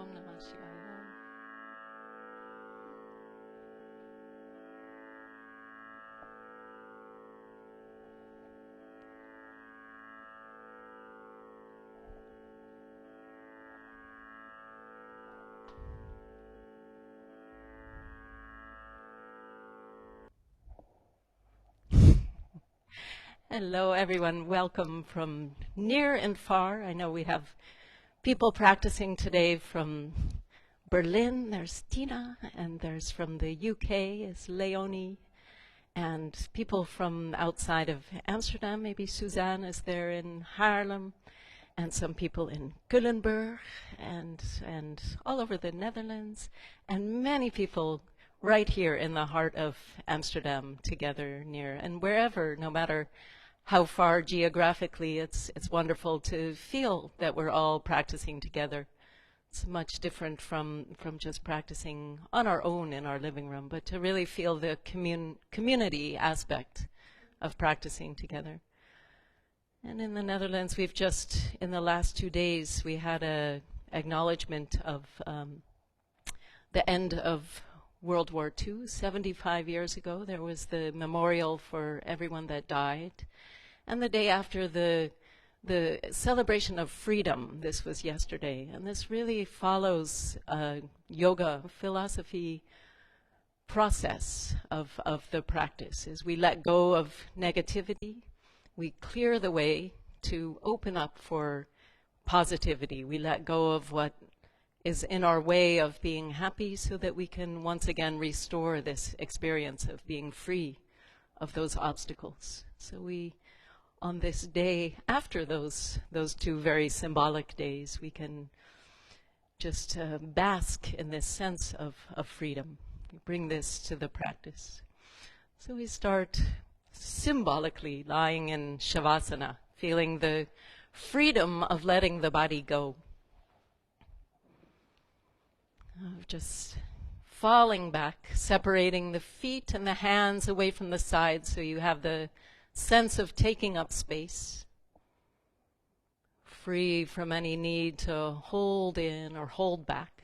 Namah Shivaya. Hello everyone, welcome from near and far. I know we have people practicing today from Berlin, there's Tina, and there's from the UK is Leonie, and people from outside of Amsterdam, maybe Suzanne is there in Haarlem, and some people in Culemborg, and all over the Netherlands, and many people right here in the heart of Amsterdam together near, and wherever, no matter how far geographically, it's wonderful to feel that we're all practicing together. It's much different from just practicing on our own in our living room, but to really feel the community aspect of practicing together. And in the Netherlands, we've just, in the last 2 days, we had a acknowledgement of the end of World War II. 75 years ago, there was the memorial for everyone that died. And the day after, the celebration of freedom, this was yesterday. And this really follows a yoga philosophy process of the practice. Is we let go of negativity, we clear the way to open up for positivity. We let go of what is in our way of being happy so that we can once again restore this experience of being free of those obstacles. So we, on this day, after those 2 very symbolic days, we can just bask in this sense of freedom. We bring this to the practice. So we start symbolically lying in Shavasana, feeling the freedom of letting the body go. Of just falling back, separating the feet and the hands away from the sides so you have the sense of taking up space, free from any need to hold in or hold back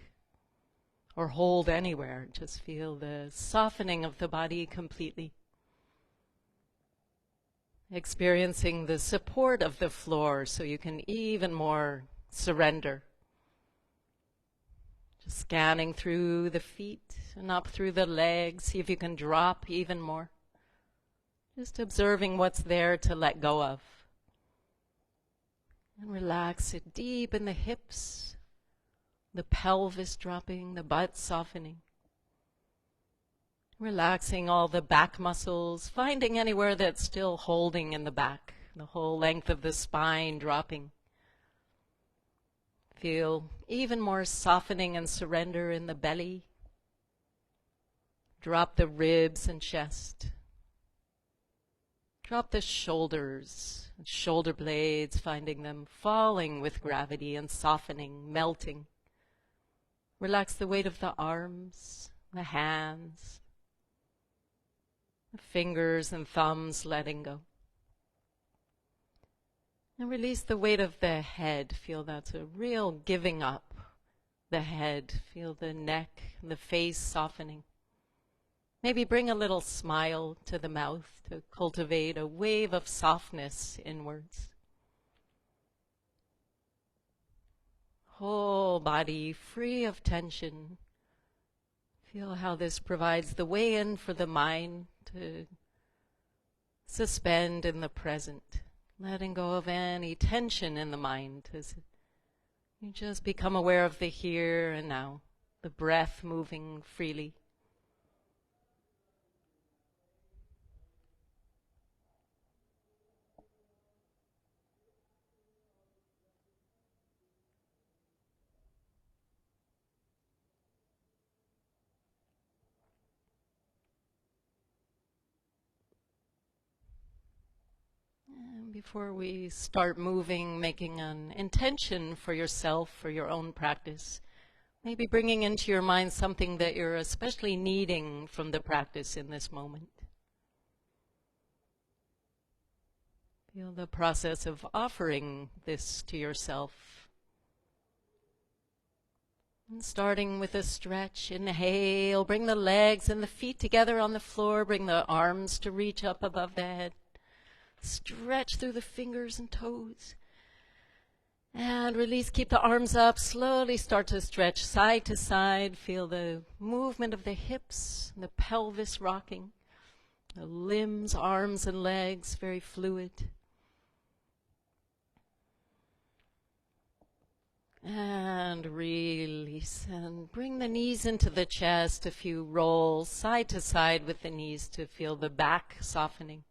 or hold anywhere. Just feel the softening of the body completely. Experiencing the support of the floor so you can even more surrender. Just scanning through the feet and up through the legs, see if you can drop even more. Just observing what's there to let go of. And relax it deep in the hips, the pelvis dropping, the butt softening. Relaxing all the back muscles, finding anywhere that's still holding in the back, the whole length of the spine dropping. Feel even more softening and surrender in the belly. Drop the ribs and chest. Drop the shoulders, shoulder blades, finding them falling with gravity and softening, melting. Relax the weight of the arms, the hands, the fingers and thumbs letting go. And release the weight of the head. Feel that's a real giving up. The head, feel the neck and the face softening. Maybe bring a little smile to the mouth to cultivate a wave of softness inwards. Whole body free of tension. Feel how this provides the way in for the mind to suspend in the present. Letting go of any tension in the mind as you just become aware of the here and now, the breath moving freely. Before we start moving, making an intention for yourself, for your own practice, maybe bringing into your mind something that you're especially needing from the practice in this moment. Feel the process of offering this to yourself. And starting with a stretch, inhale, bring the legs and the feet together on the floor, bring the arms to reach up above the head. Stretch through the fingers and toes. And release, keep the arms up, slowly start to stretch side to side. Feel the movement of the hips, and the pelvis rocking. The limbs, arms and legs, very fluid. And release, and bring the knees into the chest, a few rolls side to side with the knees to feel the back softening.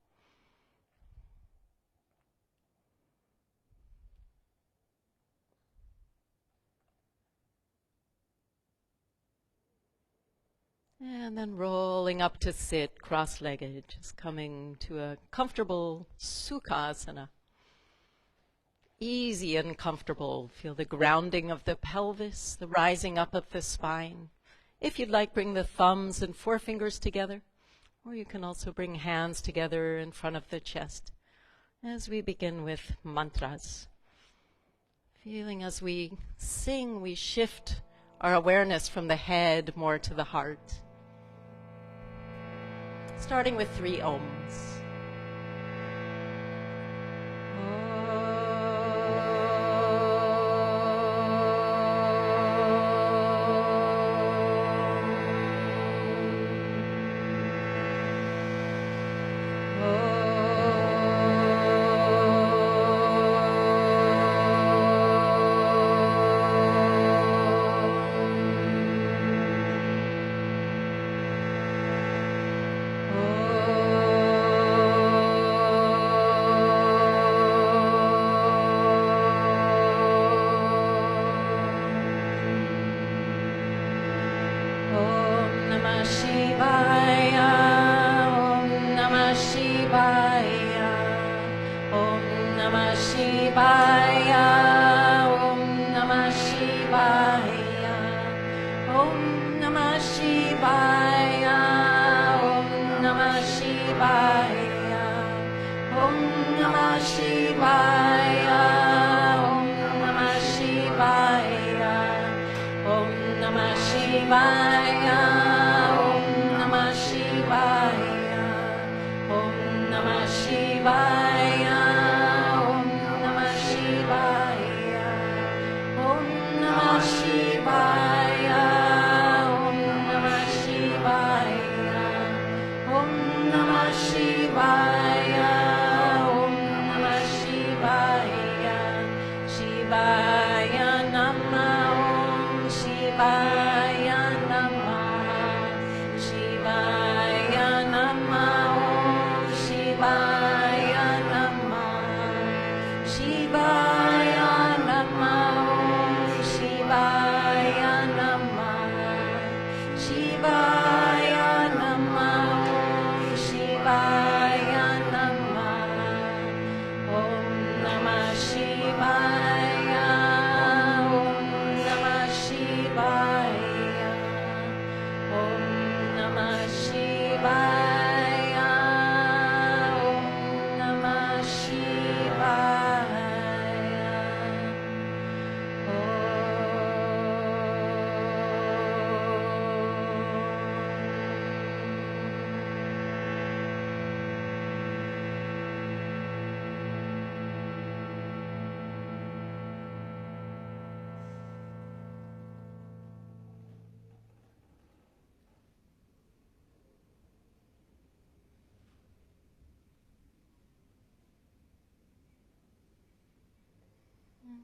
And then rolling up to sit, cross-legged, just coming to a comfortable Sukhasana. Easy and comfortable. Feel the grounding of the pelvis, the rising up of the spine. If you'd like, bring the thumbs and forefingers together, or you can also bring hands together in front of the chest as we begin with mantras. Feeling as we sing, we shift our awareness from the head more to the heart. Starting with 3 Oms.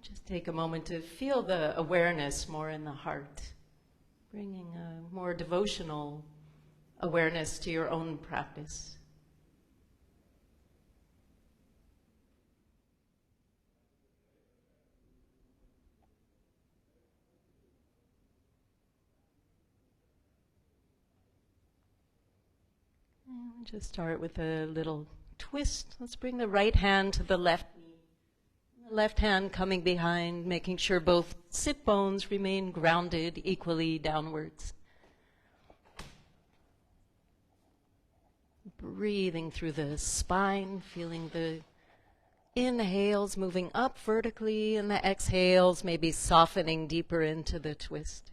Just take a moment to feel the awareness more in the heart, bringing a more devotional awareness to your own practice. And just start with a little twist. Let's bring the right hand to the left knee. Left hand coming behind, making sure both sit bones remain grounded equally downwards. Breathing through the spine, feeling the inhales moving up vertically and the exhales maybe softening deeper into the twist.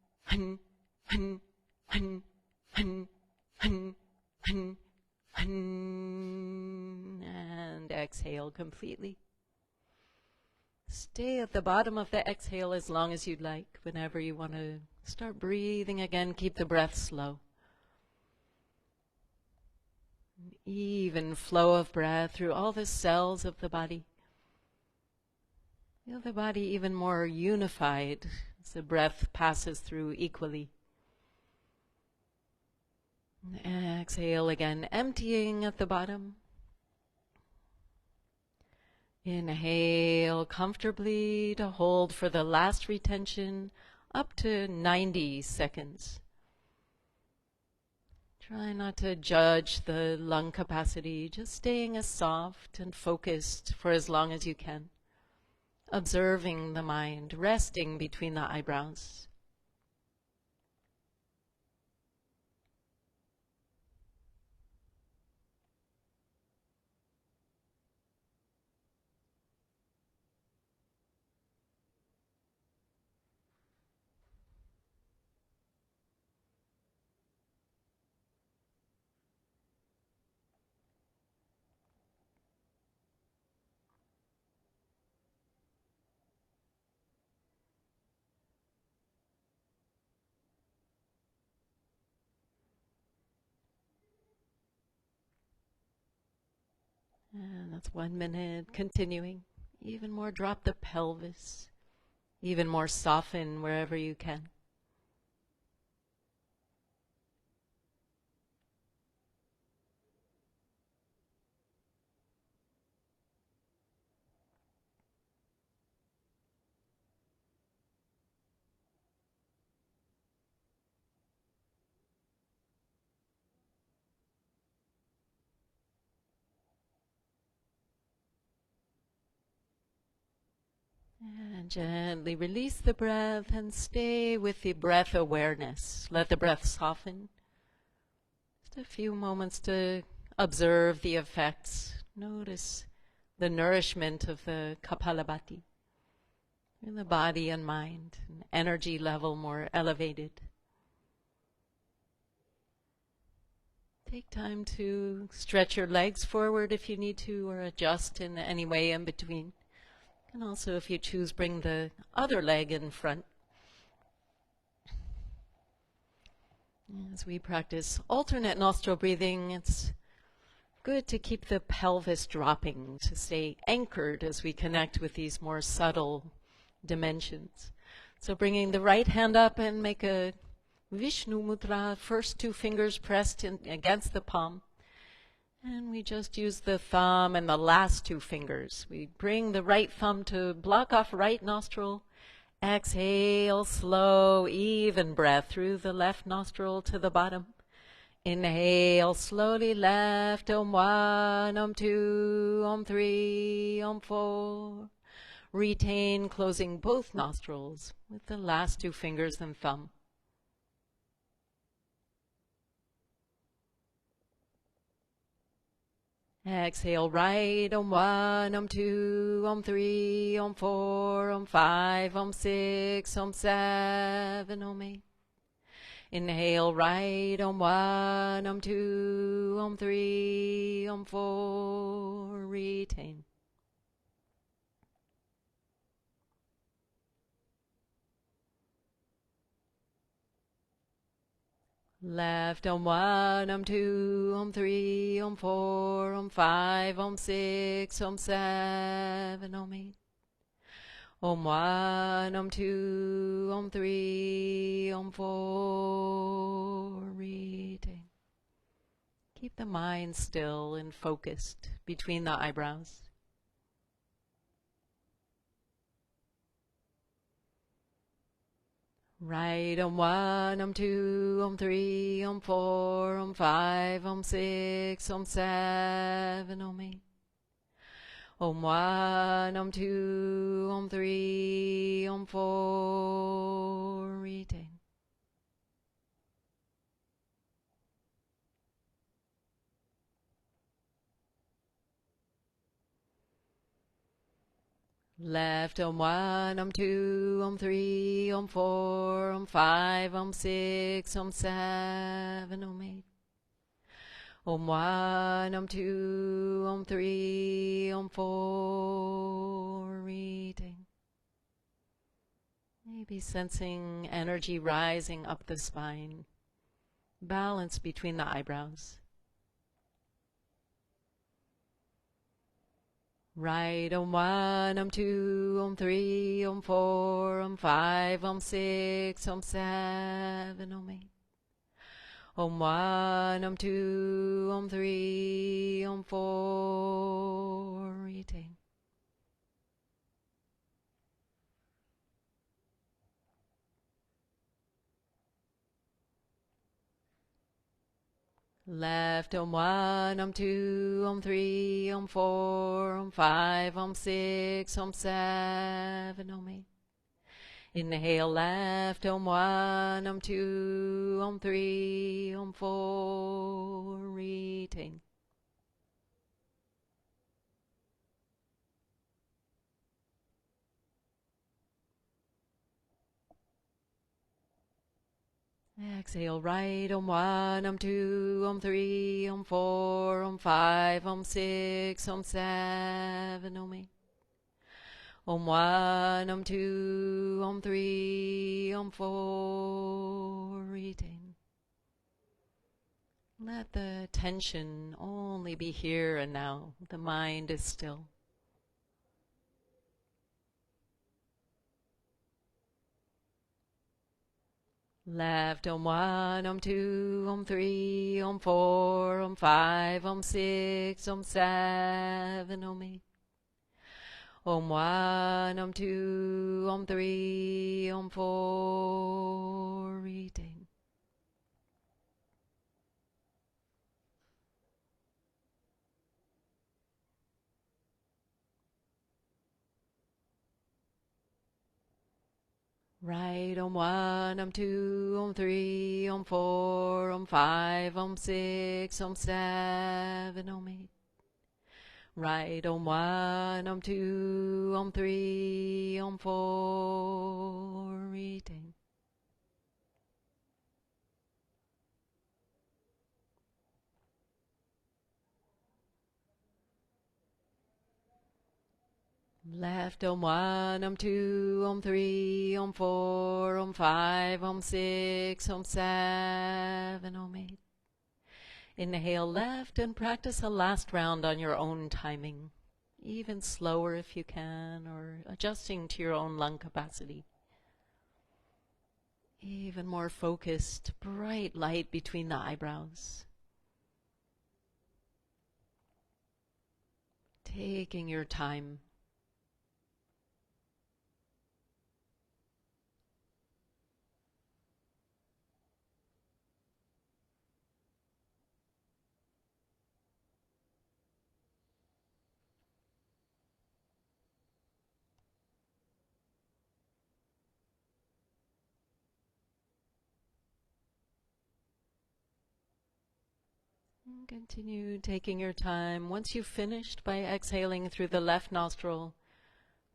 exhale completely. Stay at the bottom of the exhale as long as you'd like. Whenever you want to start breathing again, keep the breath slow. An even flow of breath through all the cells of the body. Feel the body even more unified as the breath passes through equally. And exhale again, emptying at the bottom. Inhale comfortably to hold for the last retention up to 90 seconds. Try not to judge the lung capacity, just staying as soft and focused for as long as you can. Observing the mind, resting between the eyebrows. And that's 1 minute. Continuing. Even more, drop the pelvis. Even more, soften wherever you can. And gently release the breath and stay with the breath awareness. Let the breath soften. Just a few moments to observe the effects. Notice the nourishment of the Kapalabhati in the body and mind, an energy level more elevated. Take time to stretch your legs forward if you need to, or adjust in any way in between. And also, if you choose, bring the other leg in front. As we practice alternate nostril breathing, it's good to keep the pelvis dropping, to stay anchored as we connect with these more subtle dimensions. So bringing the right hand up and make a Vishnu Mudra, first 2 fingers pressed in against the palm. And we just use the thumb and the last 2 fingers. We bring the right thumb to block off right nostril. Exhale, slow, even breath through the left nostril to the bottom. Inhale, slowly left, Om 1, Om 2, Om 3, Om 4. Retain, closing both nostrils with the last 2 fingers and thumb. Exhale, right, Om 1, Om 2, Om 3, Om 4, Om 5, Om 6, Om 7, Om 8. Inhale, right, Om 1, Om 2, Om 3, Om 4, retain. Left, Om 1, Om 2, Om 3, Om 4, Om 5, Om 6, Om 7, Om 8. Om 1, Om 2, Om 3, Om 4, retain. Keep the mind still and focused between the eyebrows. Right, Om 1, Om 2, Om 3, Om 4, Om 5, Om 6, Om 7, Om 8. Om 1, Om 2, Om 3, Om 4, retain. Left, Om 1, Om 2, Om 3, Om 4, Om 5, Om 6, Om 7, Om 8. Om 1, Om 2, Om 3, 4, reading. Maybe sensing energy rising up the spine, balance between the eyebrows. Right, Om 1, Om 2, Om 3, Om 4, Om 5, Om 6, Om 7, Om 8. Om 1, Om 2, Om 3, Om 4, reading. Left, Om 1, Om 2, Om 3, Om 4, Om 5, Om 6, Om 7, Om 8. Inhale left, Om 1, Om 2, Om 3, Om 4, reading. Exhale right, Om 1, Om 2, Om 3, Om 4, Om 5, Om 6, Om 7, Om 8. Om 1, Om 2, Om 3, Om 4, reading. Let the tension only be here and now. The mind is still. Left, Om 1, Om 2, Om 3, Om 4, Om 5, Om 6, Om 7, Om 8. Om 1, Om 2, Om 3, Om 4, reading. Right, Om 1, Om 2, Om 3, Om 4, Om 5, Om 6, Om 7, Om 8. Right, Om 1, Om 2, Om 3, Om 4, reading. Left, Om 1, Om 2, Om 3, Om 4, Om 5, Om 6, Om 7, Om 8. Inhale left and practice a last round on your own timing, even slower if you can, or adjusting to your own lung capacity. Even more focused, bright light between the eyebrows. Taking your time. And continue taking your time. Once you've finished, by exhaling through the left nostril,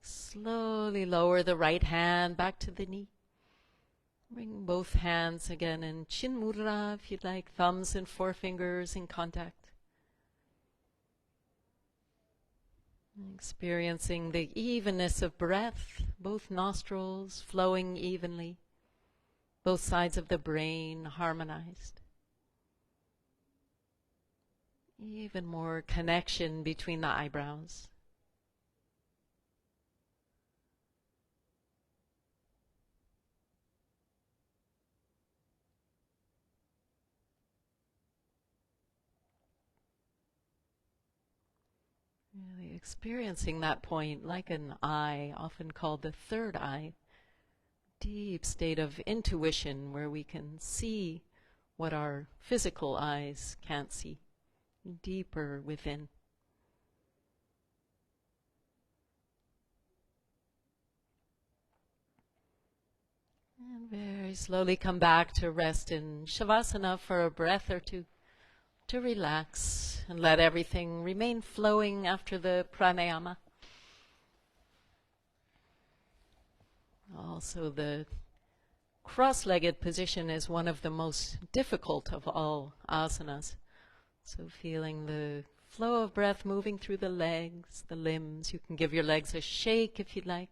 slowly lower the right hand back to the knee. Bring both hands again in Chin Mudra, if you'd like, thumbs and forefingers in contact. Experiencing the evenness of breath, both nostrils flowing evenly, both sides of the brain harmonized. Even more connection between the eyebrows. Really experiencing that point like an eye, often called the third eye. Deep state of intuition where we can see what our physical eyes can't see. Deeper within. And very slowly come back to rest in Shavasana for a breath or two to relax and let everything remain flowing after the pranayama. Also, the cross-legged position is one of the most difficult of all asanas. So feeling the flow of breath moving through the legs, the limbs. You can give your legs a shake if you'd like.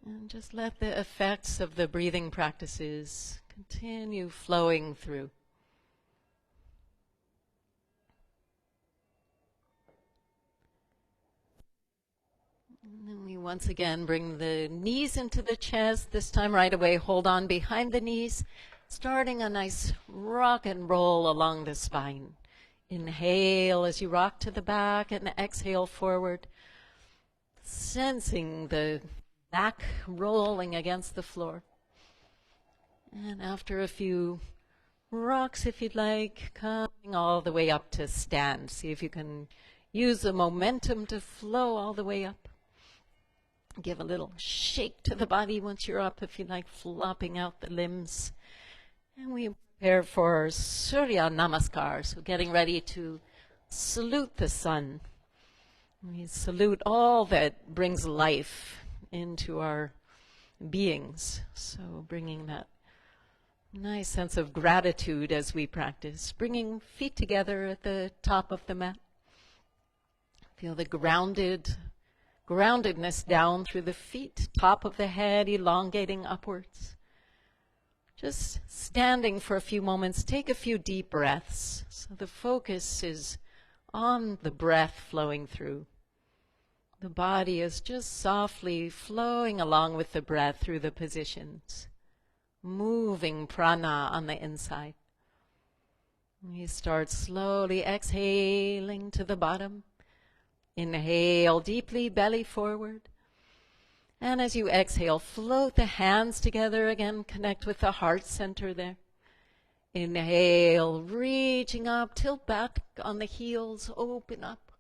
And just let the effects of the breathing practices continue flowing through. And then we once again bring the knees into the chest. This time right away, hold on behind the knees, starting a nice rock and roll along the spine. Inhale as you rock to the back and exhale forward, sensing the back rolling against the floor. And after a few rocks, if you'd like, coming all the way up to stand. See if you can use the momentum to flow all the way up. Give a little shake to the body once you're up, if you like, flopping out the limbs. And we prepare for Surya Namaskar, so getting ready to salute the sun. We salute all that brings life into our beings. So bringing that nice sense of gratitude as we practice. Bringing feet together at the top of the mat. Feel the groundedness down through the feet, top of the head elongating upwards. Just standing for a few moments, take a few deep breaths. So the focus is on the breath flowing through. The body is just softly flowing along with the breath through the positions, moving prana on the inside. We start slowly exhaling to the bottom. Inhale deeply, belly forward. And as you exhale, float the hands together again, connect with the heart center there. Inhale, reaching up, tilt back on the heels, open up.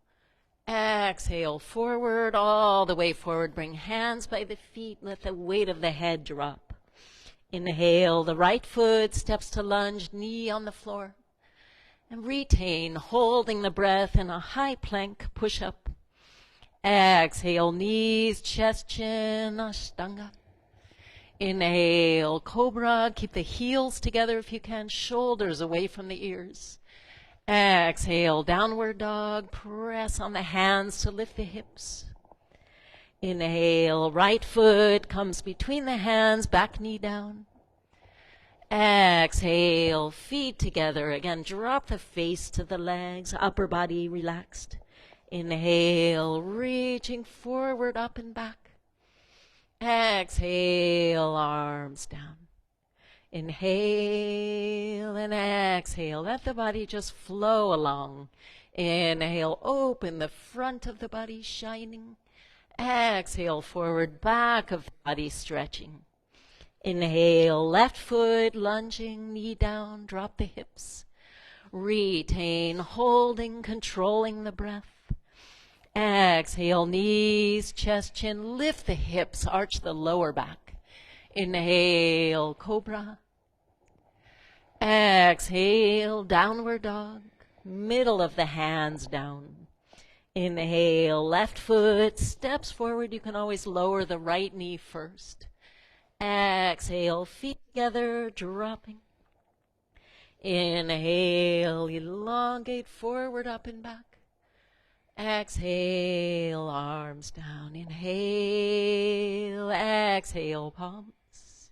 Exhale, forward, all the way forward. Bring hands by the feet, let the weight of the head drop. Inhale, the right foot steps to lunge, knee on the floor. And retain, holding the breath in a high plank, push up. Exhale, knees, chest, chin, Ashtanga. Inhale, Cobra, keep the heels together if you can, shoulders away from the ears. Exhale, downward dog, press on the hands to lift the hips. Inhale, right foot comes between the hands, back knee down. Exhale, feet together. Again, drop the face to the legs, upper body relaxed. Inhale, reaching forward, up and back. Exhale, arms down. Inhale and exhale. Let the body just flow along. Inhale, open the front of the body, shining. Exhale, forward, back of the body, stretching. Inhale, left foot, lunging, knee down, drop the hips. Retain, holding, controlling the breath. Exhale, knees, chest, chin, lift the hips, arch the lower back. Inhale, Cobra. Exhale, downward dog, middle of the hands down. Inhale, left foot steps forward. You can always lower the right knee first. Exhale, feet together, dropping. Inhale, elongate forward, up and back. Exhale, arms down. Inhale, exhale, palms.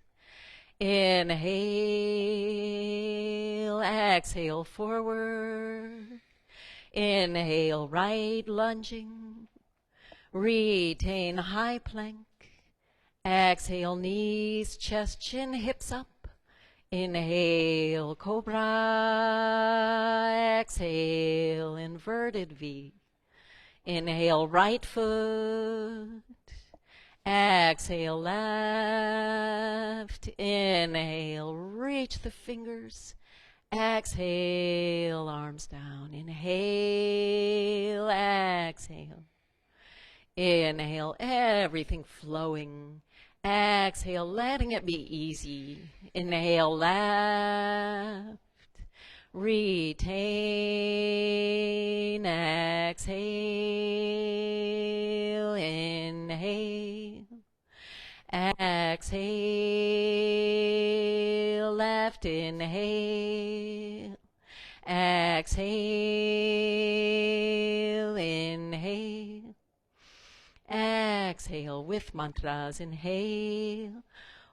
Inhale, exhale, forward. Inhale, right, lunging. Retain, high plank. Exhale, knees, chest, chin, hips up. Inhale, Cobra. Exhale, inverted V. Inhale, right foot. Exhale, left. Inhale, reach the fingers. Exhale, arms down. Inhale, exhale. Inhale, everything flowing. Exhale, letting it be easy. Inhale, left. Retain. Exhale. Inhale. Exhale. Left. Inhale. exhale with mantras. Inhale.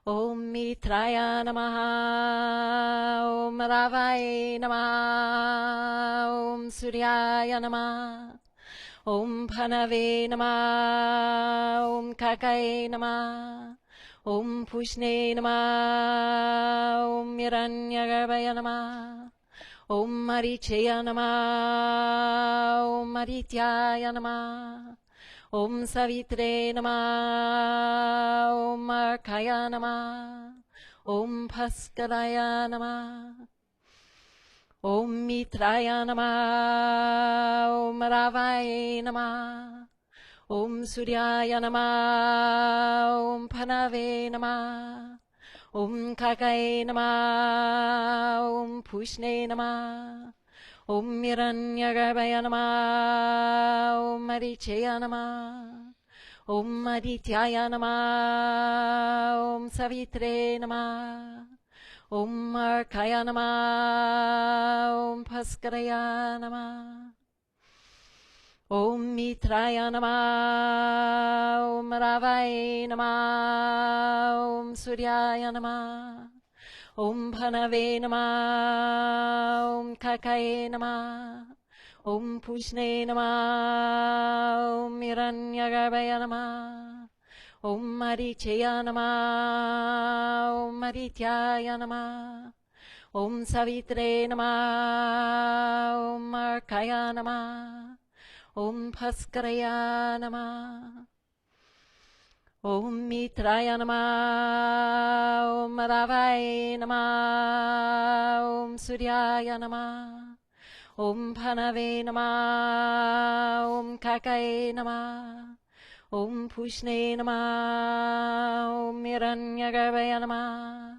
Om Mitraya Namaha, Om Ravaya Namaha, Om Suryaya Namaha, Om Phanave Namaha, Om Kakaya Namaha, Om Pushne Namaha, Om Hiranyagarbhaya Namaha, Om Marichaya Namaha, Om Marityaya Namaha, Om Savitre Namah, Om Arkaya Namah, Om Paskaraya Namah, Om Mitraya Namah, Om Ravaya Namah, Om Suryaya Namah, Om Phanave Namah, Om Kakaya Namah, Om Pushne Namah, Om Hiranyagarbhaya Namah, Om Marichaya Namah, Om Adityaya Namah, Om Savitre Namah, Om Arkaya Namah, Om Paskaraya Namah, Om Mitraya Namah, Om Ravaya Namah, Om Suryaya Namah, Om Phanave Namah, Om Kakaya Namah, Om Pushne Namah, Om Hiranyagarbhaya Namah, Om Marichaya Namah, Om Marityaya Namah, Om Savitre Namah, Om Arkaya Namah, Om Paskaraya Namah, Om Mitraya Namah, Om Ravaya Namah, Om Suryaya Namah, Om Phanave Namah, Om Kakaya Namah, Om Pushne Namah, Om Hiranyagarbhaya Namah,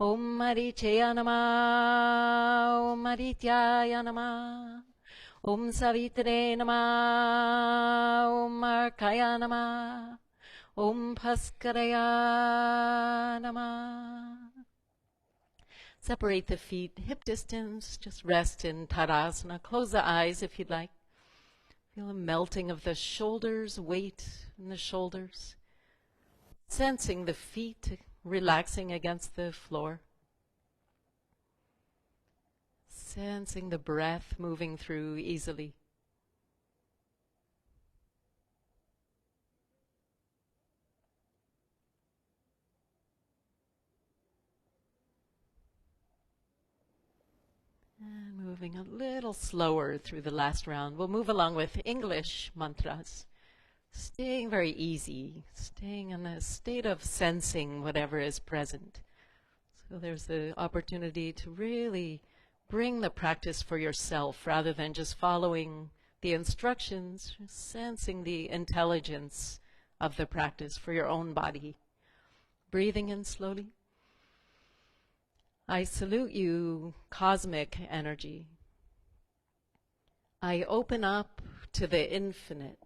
Om Marichaya Namah, Om Marityaya Namah, Om Savitre Namah, Om Arkaya Namah, Om Paskaraya Namah. Separate the feet hip distance. Just rest in Tadasana. Close the eyes if you'd like. Feel a melting of the shoulders, weight in the shoulders. Sensing the feet relaxing against the floor. Sensing the breath moving through easily. And moving a little slower through the last round. We'll move along with English mantras. Staying very easy. Staying in a state of sensing whatever is present. So there's the opportunity to really bring the practice for yourself rather than just following the instructions, sensing the intelligence of the practice for your own body. Breathing in slowly. I salute you, cosmic energy. I open up to the infinite.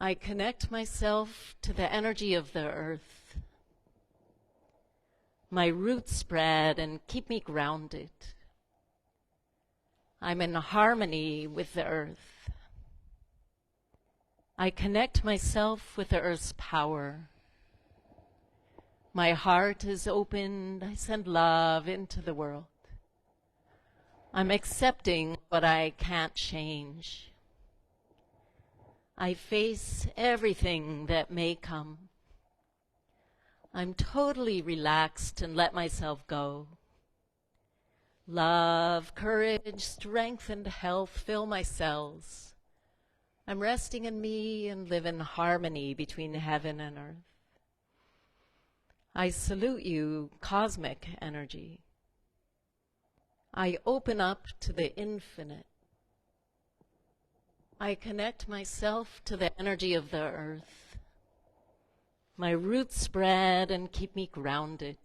I connect myself to the energy of the earth. My roots spread and keep me grounded. I'm in harmony with the earth. I connect myself with the earth's power. My heart is open. I send love into the world. I'm accepting what I can't change. I face everything that may come. I'm totally relaxed and let myself go. Love, courage, strength, and health fill my cells. I'm resting in me and live in harmony between heaven and earth. I salute you, cosmic energy. I open up to the infinite. I connect myself to the energy of the earth. My roots spread and keep me grounded.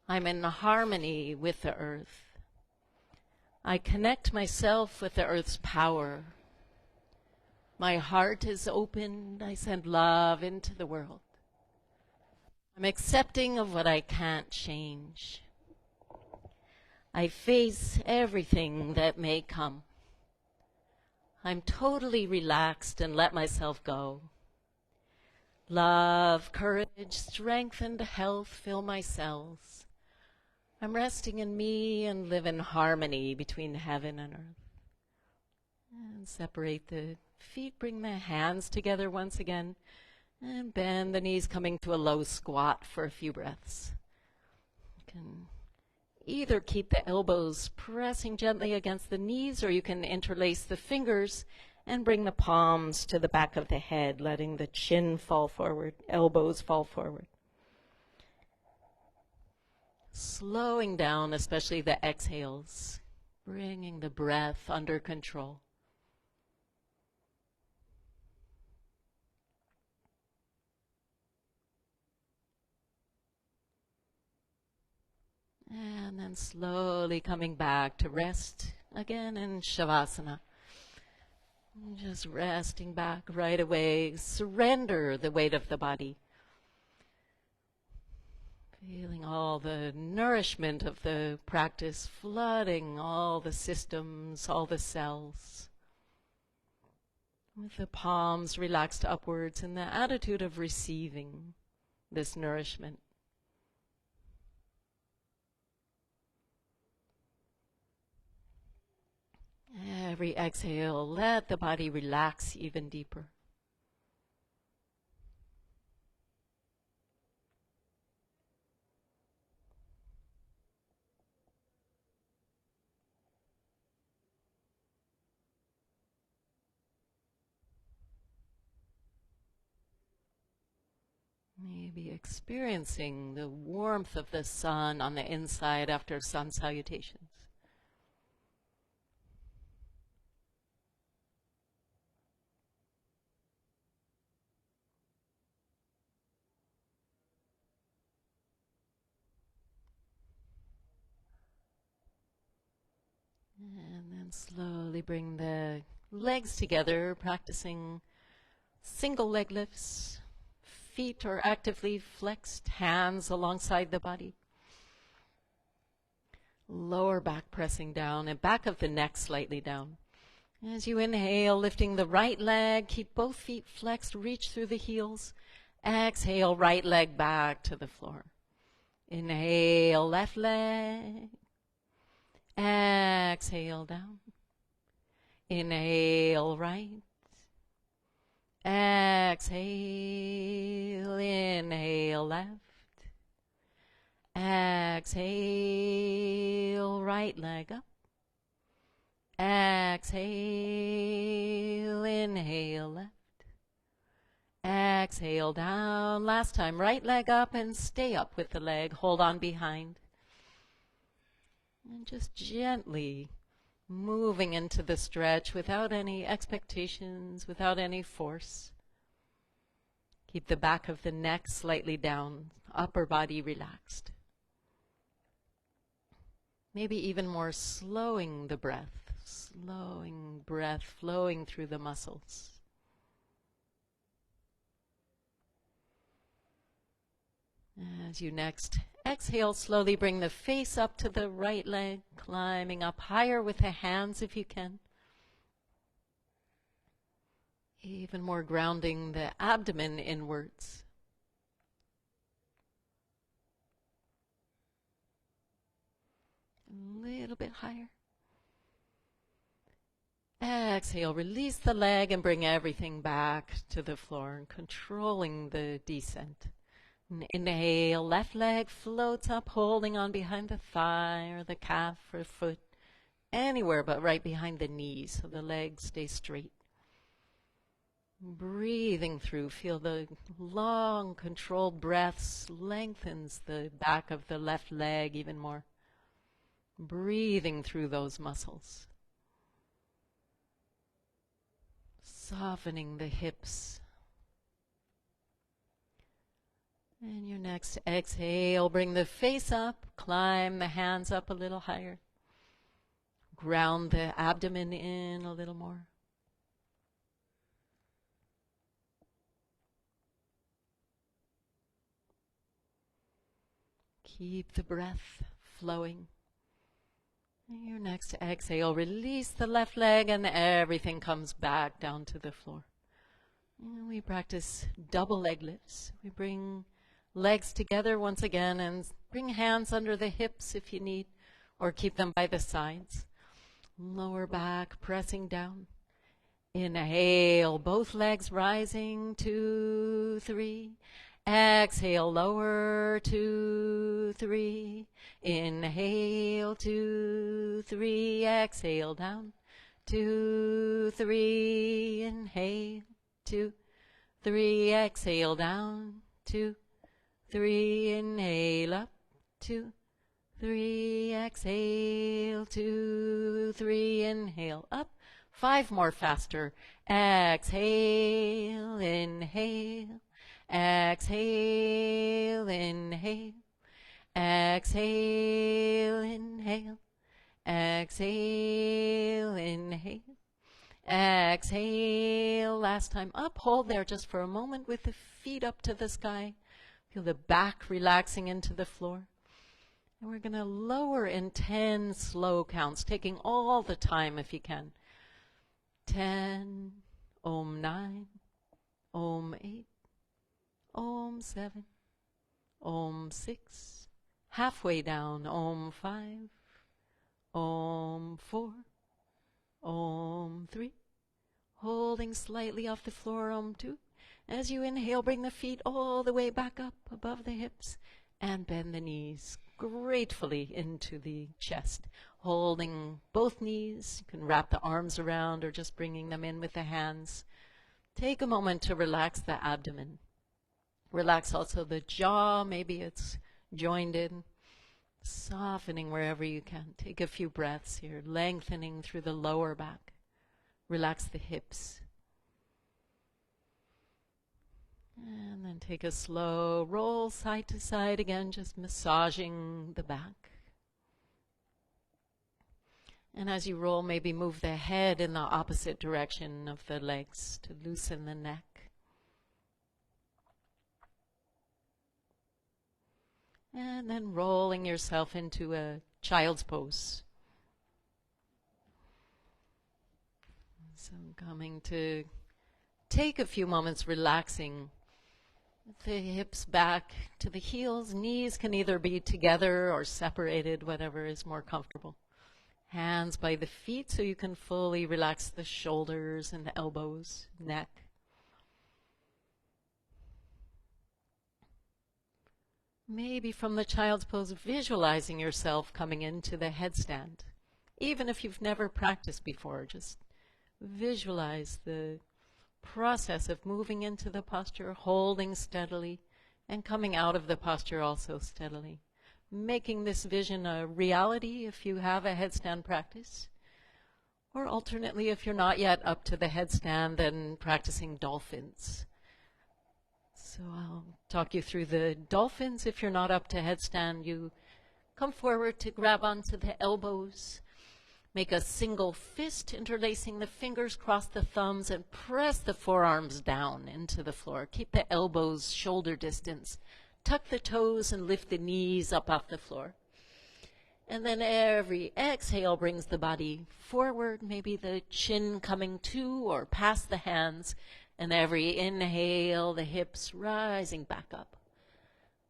I'm in harmony with the earth. I connect myself with the earth's power. My heart is open. I send love into the world. I'm accepting of what I can't change. I face everything that may come. I'm totally relaxed and let myself go. Love, courage, strength, and health fill my cells. I'm resting in me and live in harmony between heaven and earth. And separate the feet, bring the hands together once again, and bend the knees, coming to a low squat for a few breaths. You can either keep the elbows pressing gently against the knees, or you can interlace the fingers and bring the palms to the back of the head, letting the chin fall forward, elbows fall forward. Slowing down, especially the exhales, bringing the breath under control. And then slowly coming back to rest again in Shavasana. Just resting back right away. Surrender the weight of the body. Feeling all the nourishment of the practice flooding all the systems, all the cells. With the palms relaxed upwards in the attitude of receiving this nourishment. Every exhale, let the body relax even deeper. Maybe experiencing the warmth of the sun on the inside after sun salutations. And then slowly bring the legs together, practicing single leg lifts. Feet are actively flexed, hands alongside the body. Lower back pressing down and back of the neck slightly down. As you inhale, lifting the right leg, keep both feet flexed, reach through the heels. Exhale, right leg back to the floor. Inhale, left leg. Exhale, down. Inhale, right. Exhale, inhale, left. Exhale, right leg up. Exhale, inhale, left. Exhale, down. Last time, right leg up and stay up with the leg. Hold on behind. And just gently moving into the stretch without any expectations, without any force. Keep the back of the neck slightly down, upper body relaxed. Maybe even more slowing the breath, slowing breath flowing through the muscles. As you next exhale, slowly bring the face up to the right leg, climbing up higher with the hands if you can. Even more grounding the abdomen inwards. A little bit higher. Exhale, release the leg and bring everything back to the floor, controlling the descent. Inhale, left leg floats up, holding on behind the thigh or the calf or foot, anywhere but right behind the knees, so the legs stay straight. Breathing through, feel the long, controlled breaths lengthens the back of the left leg even more. Breathing through those muscles. Softening the hips. And your next exhale, bring the face up, climb the hands up a little higher. Ground the abdomen in a little more. Keep the breath flowing. Your next exhale, release the left leg and everything comes back down to the floor. And we practice double leg lifts. We bring legs together once again and bring hands under the hips if you need, or keep them by the sides. Lower back, pressing down. Inhale, both legs rising, 2, 3. Exhale, lower, 2, 3. Inhale, 2, 3. Exhale, down, 2, 3. Inhale, 2, 3. Exhale, down, 2, 3. Inhale, up, 2, 3. Exhale, 2, 3. Inhale, up. 5 more faster. Exhale, inhale. Exhale, inhale. Exhale, inhale. Exhale, inhale. Exhale. Last time up. Hold there just for a moment with the feet up to the sky. Feel the back relaxing into the floor. And we're going to lower in 10 slow counts, taking all the time if you can. 10, Om 9, Om 8, Om 7, Om 6, halfway down, Om 5, Om 4, Om 3, holding slightly off the floor, Om 2. As you inhale, bring the feet all the way back up above the hips and bend the knees gratefully into the chest, holding both knees. You can wrap the arms around or just bringing them in with the hands. Take a moment to relax the abdomen. Relax also the jaw, maybe it's joined in. Softening wherever you can. Take a few breaths here, lengthening through the lower back. Relax the hips. And then take a slow roll side to side again, just massaging the back. And as you roll, maybe move the head in the opposite direction of the legs to loosen the neck. And then rolling yourself into a child's pose. So I'm coming to take a few moments relaxing the hips back to the heels. Knees can either be together or separated, whatever is more comfortable. Hands by the feet so you can fully relax the shoulders and the elbows, neck. Maybe from the child's pose, visualizing yourself coming into the headstand. Even if you've never practiced before, just visualize the process of moving into the posture, holding steadily, and coming out of the posture also steadily. Making this vision a reality if you have a headstand practice. Or alternately, if you're not yet up to the headstand, then practicing dolphins. So I'll talk you through the dolphins. If you're not up to headstand, you come forward to grab onto the elbows. Make a single fist, interlacing the fingers, cross the thumbs, and press the forearms down into the floor. Keep the elbows shoulder distance. Tuck the toes and lift the knees up off the floor. And then every exhale brings the body forward, maybe the chin coming to or past the hands. And every inhale, the hips rising back up.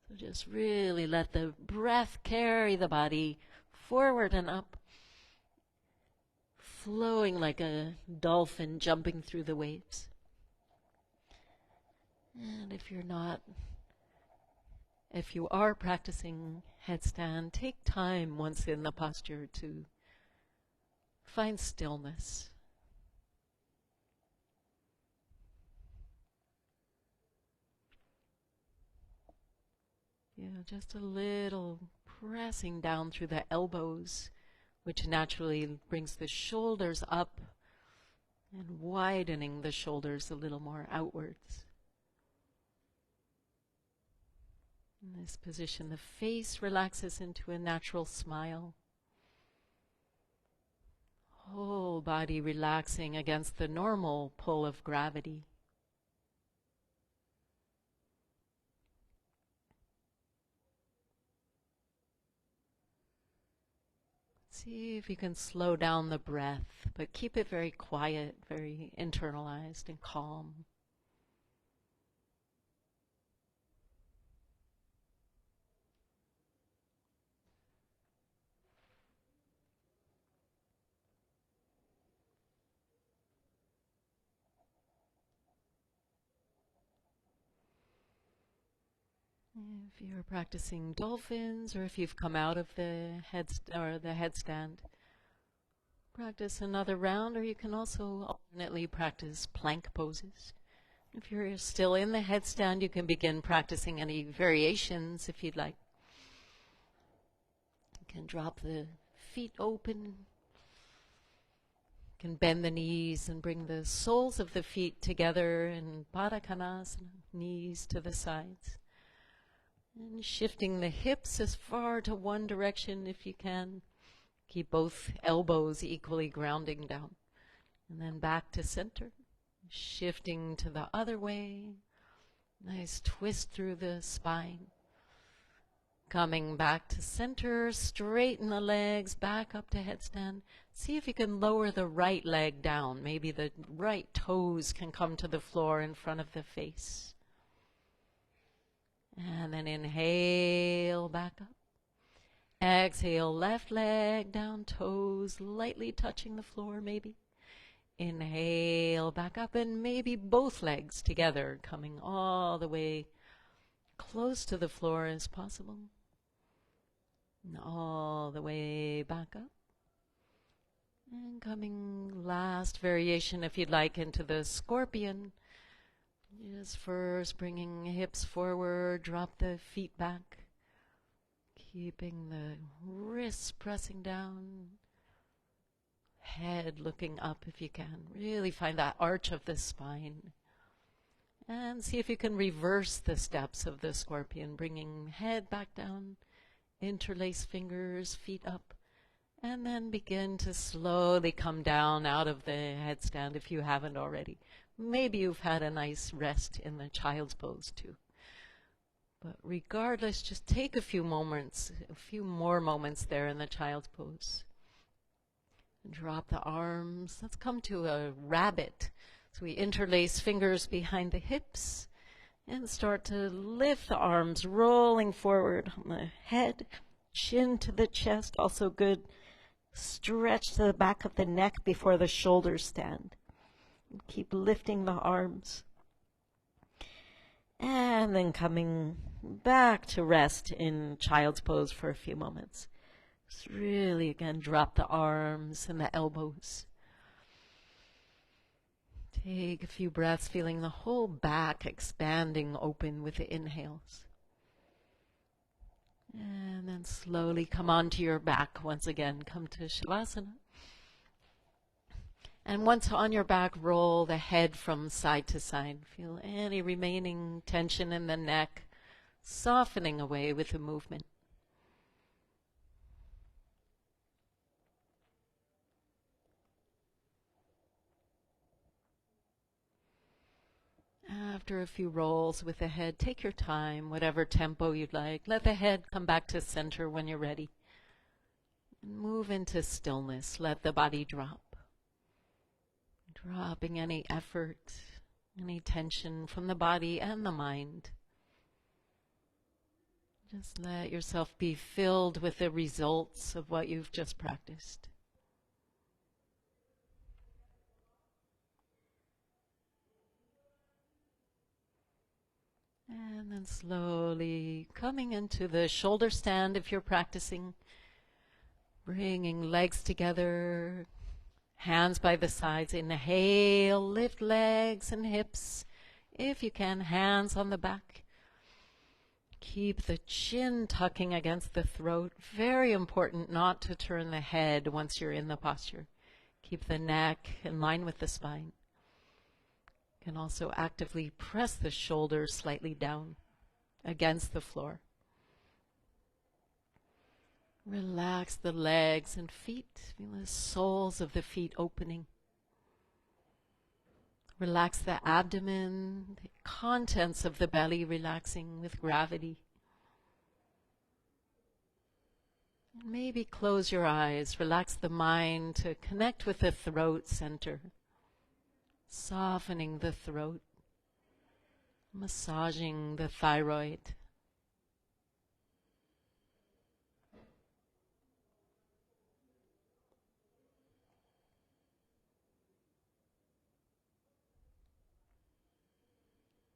So just really let the breath carry the body forward and up. Flowing like a dolphin jumping through the waves. And if you are practicing headstand, take time once in the posture to find stillness. Just a little pressing down through the elbows, which naturally brings the shoulders up and widening the shoulders a little more outwards. In this position, the face relaxes into a natural smile. Whole body relaxing against the normal pull of gravity. See if you can slow down the breath, but keep it very quiet, very internalized and calm. If you're practicing dolphins, or if you've come out of the headstand, practice another round, or you can also alternately practice plank poses. If you're still in the headstand, you can begin practicing any variations if you'd like. You can drop the feet open. You can bend the knees and bring the soles of the feet together in Pada Konasana, knees to the sides. And shifting the hips as far to one direction if you can. Keep both elbows equally grounding down. And then back to center. Shifting to the other way. Nice twist through the spine. Coming back to center, straighten the legs, back up to headstand. See if you can lower the right leg down. Maybe the right toes can come to the floor in front of the face. And then inhale, back up. Exhale, left leg down, toes lightly touching the floor maybe. Inhale, back up, and maybe both legs together, coming all the way close to the floor as possible. And all the way back up. And coming last variation, if you'd like, into the scorpion. Just first bringing hips forward, drop the feet back. Keeping the wrists pressing down. Head looking up if you can. Really find that arch of the spine. And see if you can reverse the steps of the scorpion, bringing head back down, interlace fingers, feet up, and then begin to slowly come down out of the headstand if you haven't already. Maybe you've had a nice rest in the child's pose too. But regardless, just take a few more moments there in the child's pose. Drop the arms. Let's come to a rabbit. So we interlace fingers behind the hips and start to lift the arms, rolling forward on the head, chin to the chest. Also good stretch to the back of the neck before the shoulders stand. Keep lifting the arms. And then coming back to rest in child's pose for a few moments. Just really, again, drop the arms and the elbows. Take a few breaths, feeling the whole back expanding open with the inhales. And then slowly come onto your back once again. Come to Shavasana. And once on your back, roll the head from side to side. Feel any remaining tension in the neck softening away with the movement. After a few rolls with the head, take your time, whatever tempo you'd like. Let the head come back to center when you're ready. And move into stillness. Let the body drop. Dropping any effort, any tension from the body and the mind. Just let yourself be filled with the results of what you've just practiced. And then slowly coming into the shoulder stand if you're practicing. Bringing legs together, hands by the sides. Inhale, lift legs and hips. If you can, hands on the back. Keep the chin tucking against the throat. Very important not to turn the head once you're in the posture. Keep the neck in line with the spine. You can also actively press the shoulders slightly down against the floor. Relax the legs and feet. Feel the soles of the feet opening. Relax the abdomen, the contents of the belly relaxing with gravity. Maybe close your eyes, relax the mind to connect with the throat center, softening the throat, massaging the thyroid.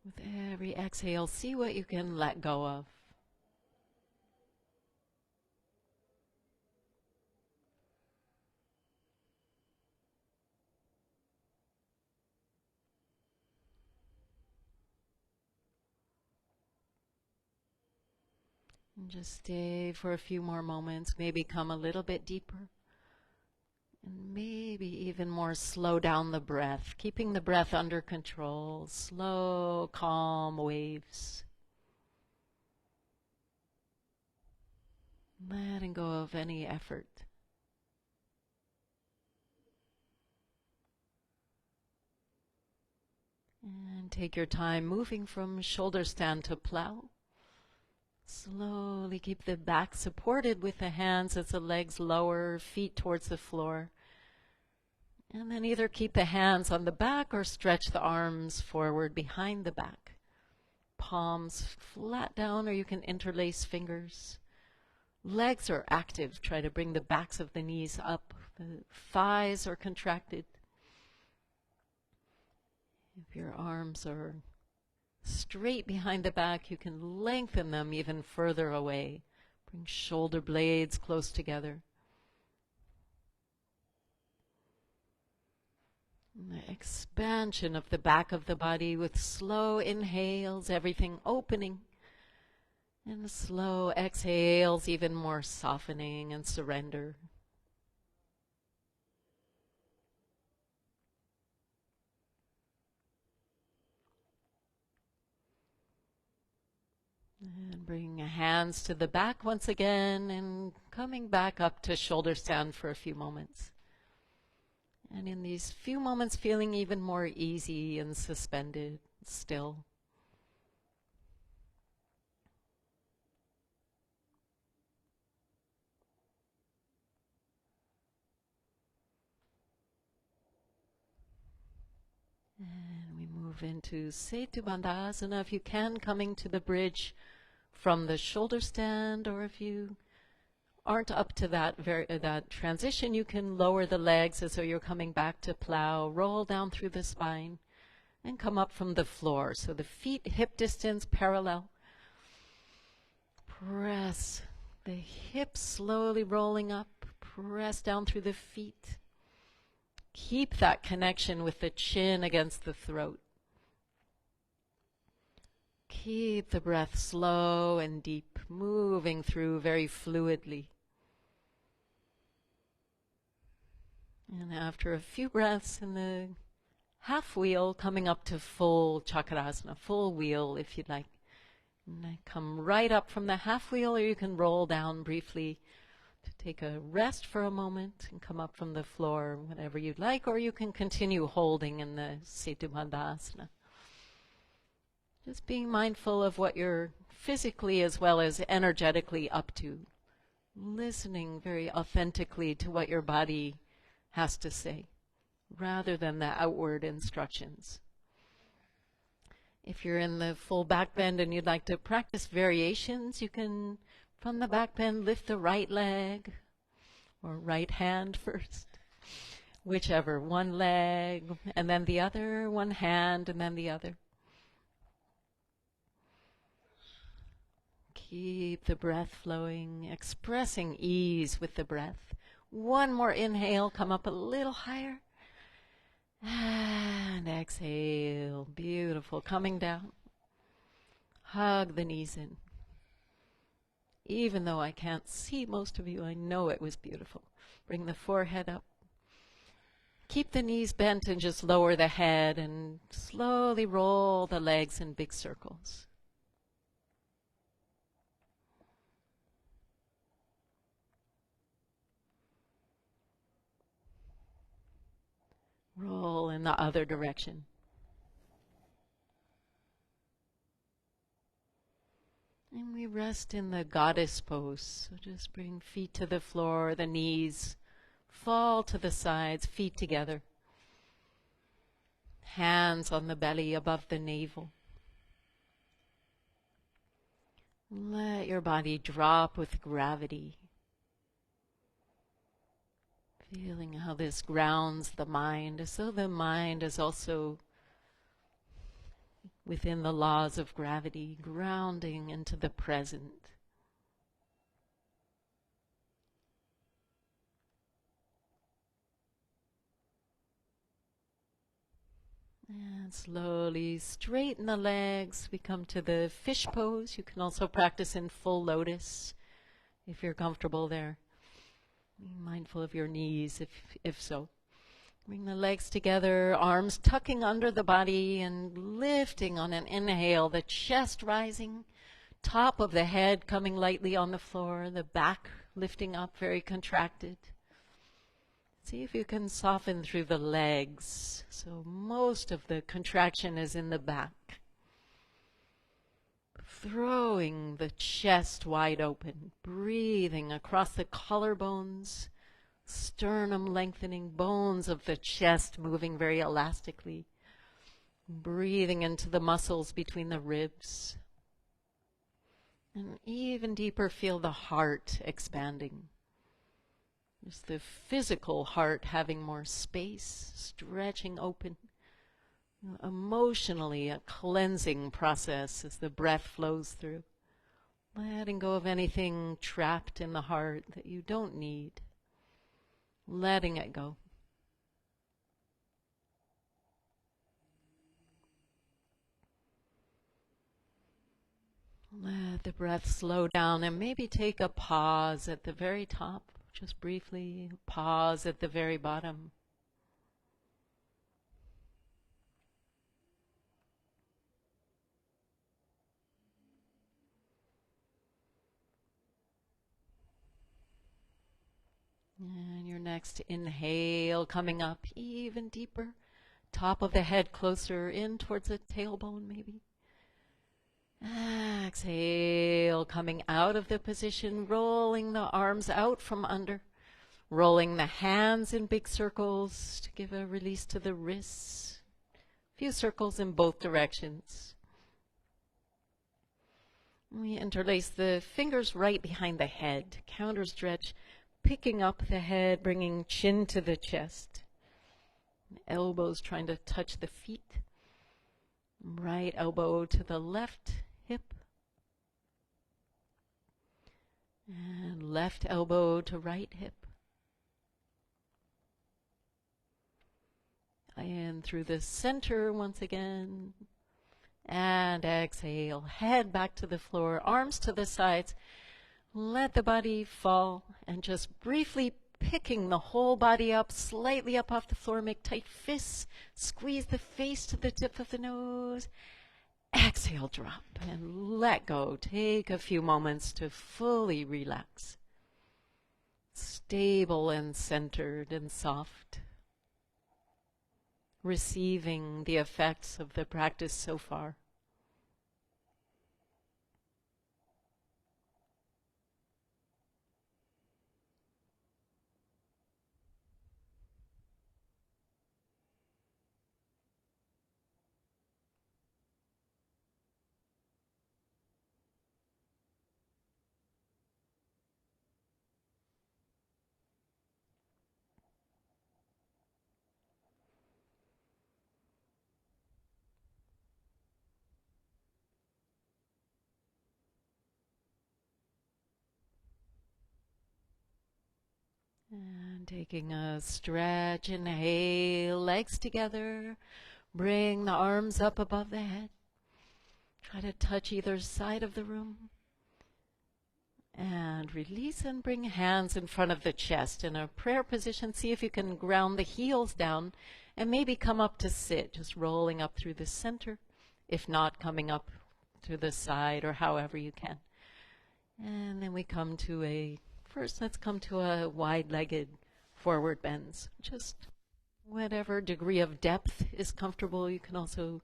With every exhale, see what you can let go of. And just stay for a few more moments, maybe come a little bit deeper. And maybe even more slow down the breath, keeping the breath under control, slow, calm waves. Letting go of any effort. And take your time moving from shoulder stand to plow. Slowly keep the back supported with the hands as the legs lower, feet towards the floor. And then either keep the hands on the back or stretch the arms forward behind the back. Palms flat down, or you can interlace fingers. Legs are active. Try to bring the backs of the knees up. The thighs are contracted. If your arms are straight behind the back, you can lengthen them even further away. Bring shoulder blades close together. And the expansion of the back of the body with slow inhales, everything opening. And slow exhales, even more softening and surrender. And bring hands to the back once again and coming back up to shoulder stand for a few moments. And in these few moments, feeling even more easy and suspended, still. And we move into Setu Bandhasana. If you can, coming to the bridge from the shoulder stand, or if you aren't up to that transition, you can lower the legs as though you're coming back to plow, roll down through the spine, and come up from the floor. So the feet hip distance parallel. Press the hips slowly rolling up, press down through the feet. Keep that connection with the chin against the throat. Keep the breath slow and deep, moving through very fluidly. And after a few breaths in the half wheel, coming up to full chakrasana, full wheel if you'd like. And come right up from the half wheel, or you can roll down briefly to take a rest for a moment and come up from the floor, whatever you'd like, or you can continue holding in the Setu Bandhasana. Just being mindful of what you're physically as well as energetically up to. Listening very authentically to what your body has to say, rather than the outward instructions. If you're in the full back bend and you'd like to practice variations, you can, from the back bend, lift the right leg or right hand first. Whichever, one leg and then the other, one hand and then the other. Keep the breath flowing, expressing ease with the breath. One more inhale, come up a little higher. And exhale, beautiful, coming down. Hug the knees in. Even though I can't see most of you, I know it was beautiful. Bring the forehead up. Keep the knees bent and just lower the head and slowly roll the legs in big circles. Roll in the other direction. And we rest in the goddess pose. So just bring feet to the floor, the knees fall to the sides, feet together. Hands on the belly above the navel. Let your body drop with gravity. Feeling how this grounds the mind, as though the mind is also within the laws of gravity, grounding into the present. And slowly straighten the legs. We come to the fish pose. You can also practice in full lotus if you're comfortable there. Be mindful of your knees if so. Bring the legs together, arms tucking under the body and lifting on an inhale, the chest rising, top of the head coming lightly on the floor, the back lifting up, very contracted. See if you can soften through the legs. So most of the contraction is in the back. Throwing the chest wide open, breathing across the collarbones, sternum lengthening, bones of the chest moving very elastically, breathing into the muscles between the ribs. And even deeper, feel the heart expanding. Just the physical heart having more space, stretching open. Emotionally, a cleansing process as the breath flows through. Letting go of anything trapped in the heart that you don't need. Letting it go. Let the breath slow down and maybe take a pause at the very top. Just briefly pause at the very bottom. And your next inhale coming up even deeper. Top of the head closer in towards the tailbone maybe. Exhale, coming out of the position, rolling the arms out from under. Rolling the hands in big circles to give a release to the wrists. A few circles in both directions. We interlace the fingers right behind the head. Counter stretch, picking up the head, bringing chin to the chest. Elbows trying to touch the feet. Right elbow to the left hip. And left elbow to right hip. And through the center once again. And exhale. Head back to the floor. Arms to the sides. Let the body fall. And just briefly picking the whole body up, slightly up off the floor. Make tight fists. Squeeze the face to the tip of the nose. Exhale, drop. And let go. Take a few moments to fully relax. Stable and centered and soft. Receiving the effects of the practice so far. And taking a stretch, inhale, legs together. Bring the arms up above the head. Try to touch either side of the room. And release and bring hands in front of the chest. In a prayer position, see if you can ground the heels down and maybe come up to sit, just rolling up through the center. If not, coming up to the side or however you can. And then we come to first let's come to a wide-legged forward bends. Just whatever degree of depth is comfortable. You can also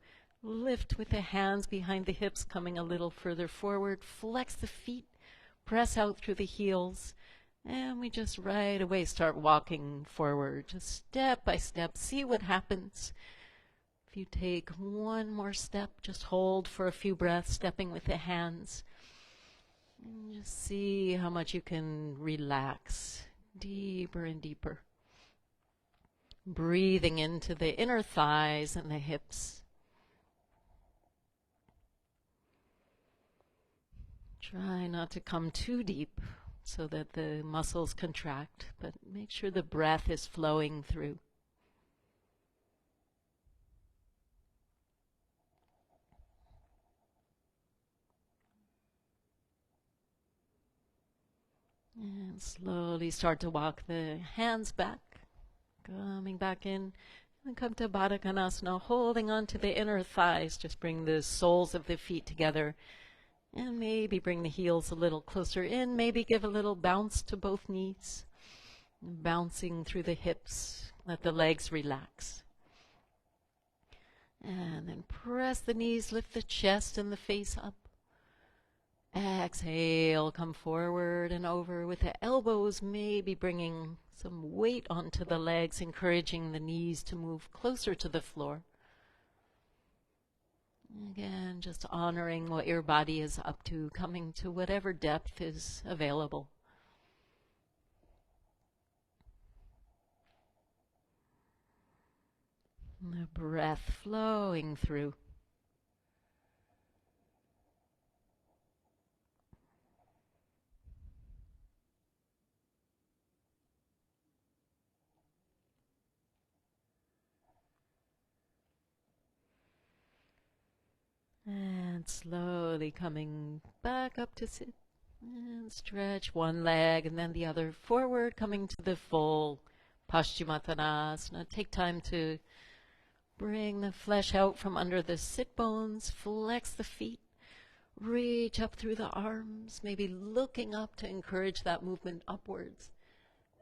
Lift with the hands behind the hips, coming a little further forward. Flex the feet, press out through the heels. And we just right away start walking forward, just step by step. See what happens. If you take one more step, just hold for a few breaths, stepping with the hands. And just see how much you can relax deeper and deeper. Breathing into the inner thighs and the hips. Try not to come too deep so that the muscles contract, but make sure the breath is flowing through. And slowly start to walk the hands back, coming back in, and come to Baddha Konasana, holding on to the inner thighs. Just bring the soles of the feet together, and maybe bring the heels a little closer in, maybe give a little bounce to both knees, bouncing through the hips, let the legs relax. And then press the knees, lift the chest and the face up. Exhale, come forward and over with the elbows, maybe bringing some weight onto the legs, encouraging the knees to move closer to the floor. Again, just honoring what your body is up to, coming to whatever depth is available. And the breath flowing through. And slowly coming back up to sit. And stretch one leg and then the other forward, coming to the full Paschimottanasana. Take time to bring the flesh out from under the sit bones. Flex the feet. Reach up through the arms, maybe looking up to encourage that movement upwards.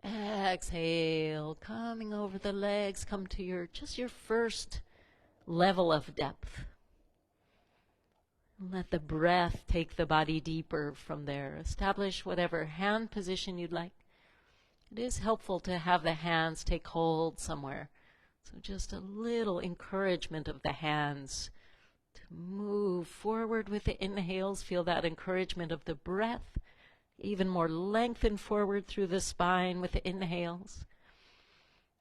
Exhale, coming over the legs. Come to your first level of depth. Let the breath take the body deeper from there. Establish whatever hand position you'd like. It is helpful to have the hands take hold somewhere. So just a little encouragement of the hands to move forward with the inhales. Feel that encouragement of the breath. Even more lengthen forward through the spine with the inhales.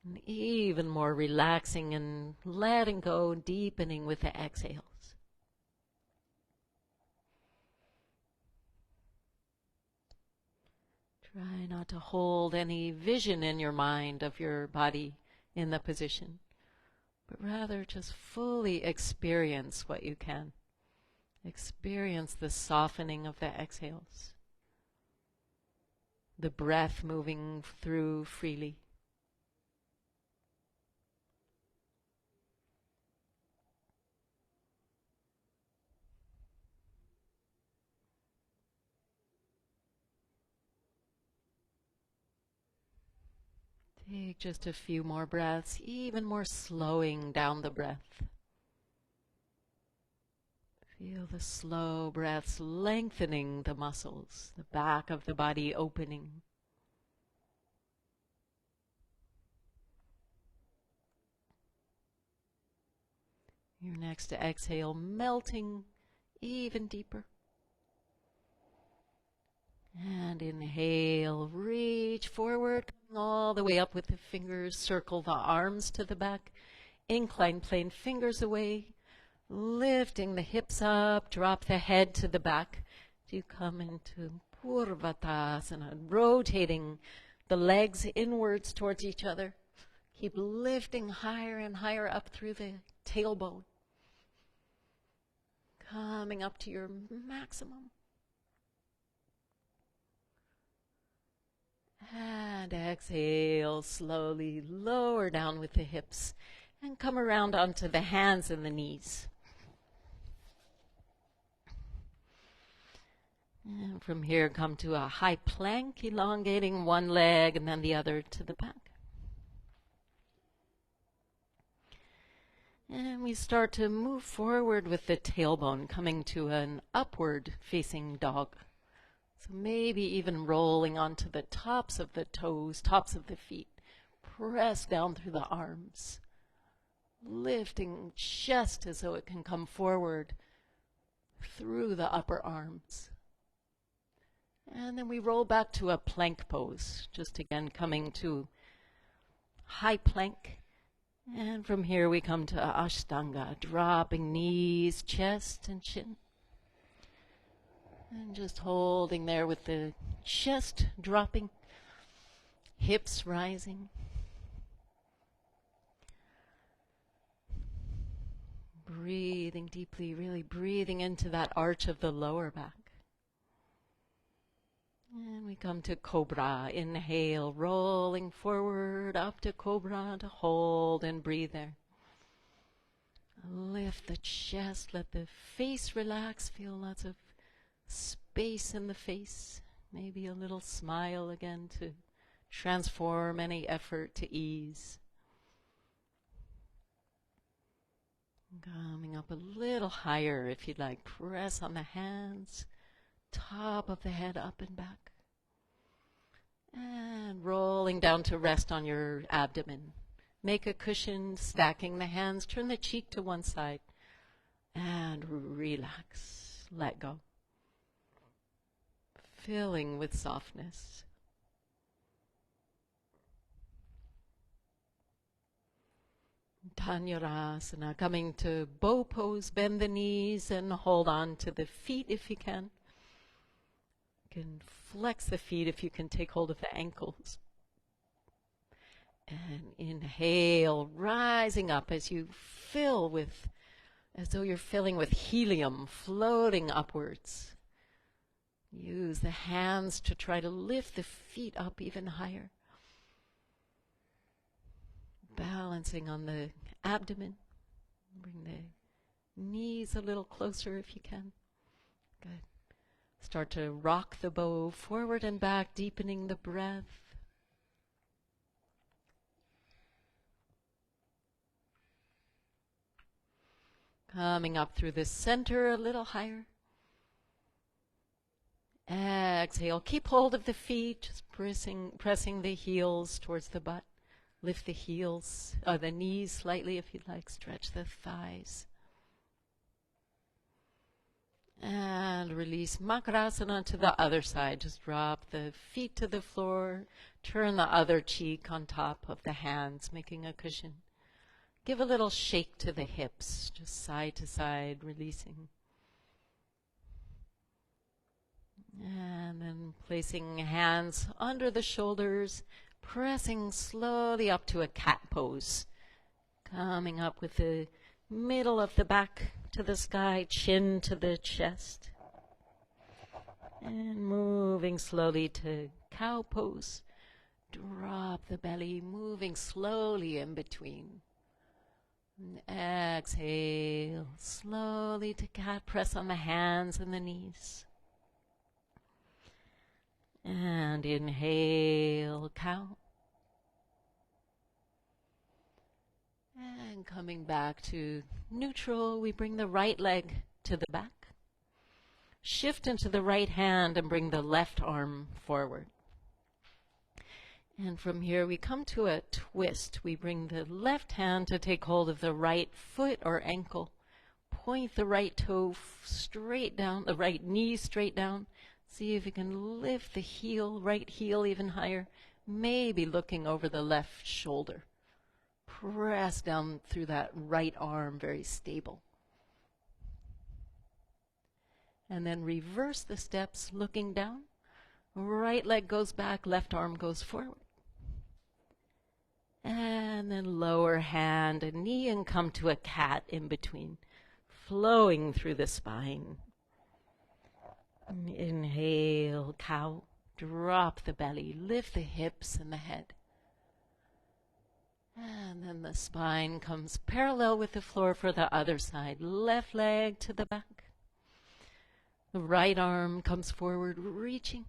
And even more relaxing and letting go, deepening with the exhales. Try not to hold any vision in your mind of your body in the position, but rather just fully experience what you can. Experience the softening of the exhales, the breath moving through freely. Take just a few more breaths, even more slowing down the breath. Feel the slow breaths lengthening the muscles, the back of the body opening. Your next exhale, melting even deeper. And inhale, reach forward, all the way up with the fingers. Circle the arms to the back. Incline plane, fingers away. Lifting the hips up, drop the head to the back. You come into Purvatasana, rotating the legs inwards towards each other. Keep lifting higher and higher up through the tailbone. Coming up to your maximum. And exhale, slowly lower down with the hips and come around onto the hands and the knees. And from here, come to a high plank, elongating one leg and then the other to the back. And we start to move forward with the tailbone, coming to an upward facing dog. So maybe even rolling onto the tops of the toes, tops of the feet. Press down through the arms. Lifting chest as though it can come forward through the upper arms. And then we roll back to a plank pose, just again coming to high plank. And from here we come to Ashtanga, dropping knees, chest, and chin. And just holding there with the chest dropping, hips rising. Breathing deeply, really breathing into that arch of the lower back. And we come to Cobra. Inhale, rolling forward up to Cobra to hold and breathe there. Lift the chest, let the face relax, feel lots of space in the face. Maybe a little smile again to transform any effort to ease. Coming up a little higher if you'd like. Press on the hands, top of the head up and back. And rolling down to rest on your abdomen. Make a cushion, stacking the hands. Turn the cheek to one side. And relax. Let go. Filling with softness. Dhanurasana, coming to bow pose, bend the knees and hold on to the feet if you can. You can flex the feet if you can take hold of the ankles. And inhale, rising up as you fill with, as though you're filling with helium, floating upwards. Use the hands to try to lift the feet up even higher. Balancing on the abdomen. Bring the knees a little closer if you can. Good. Start to rock the bow forward and back, deepening the breath. Coming up through the center a little higher. Exhale. Keep hold of the feet, just pressing the heels towards the butt. Lift the heels, the knees slightly if you'd like. Stretch the thighs. And release Makarasana to the other side. Just drop the feet to the floor. Turn the other cheek on top of the hands, making a cushion. Give a little shake to the hips, just side to side, releasing. And then placing hands under the shoulders, pressing slowly up to a cat pose. Coming up with the middle of the back to the sky, chin to the chest. And moving slowly to cow pose. Drop the belly, moving slowly in between. And exhale, slowly to cat. Press on the hands and the knees. And inhale, cow. And coming back to neutral, we bring the right leg to the back. Shift into the right hand and bring the left arm forward. And from here we come to a twist. We bring the left hand to take hold of the right foot or ankle. Point the right toe straight down, the right knee straight down. See if you can lift the heel, right heel even higher. Maybe looking over the left shoulder. Press down through that right arm, very stable. And then reverse the steps, looking down. Right leg goes back, left arm goes forward. And then lower hand and knee and come to a cat in between, flowing through the spine. Inhale, cow. Drop the belly, lift the hips and the head. And then the spine comes parallel with the floor for the other side. Left leg to the back. The right arm comes forward, reaching.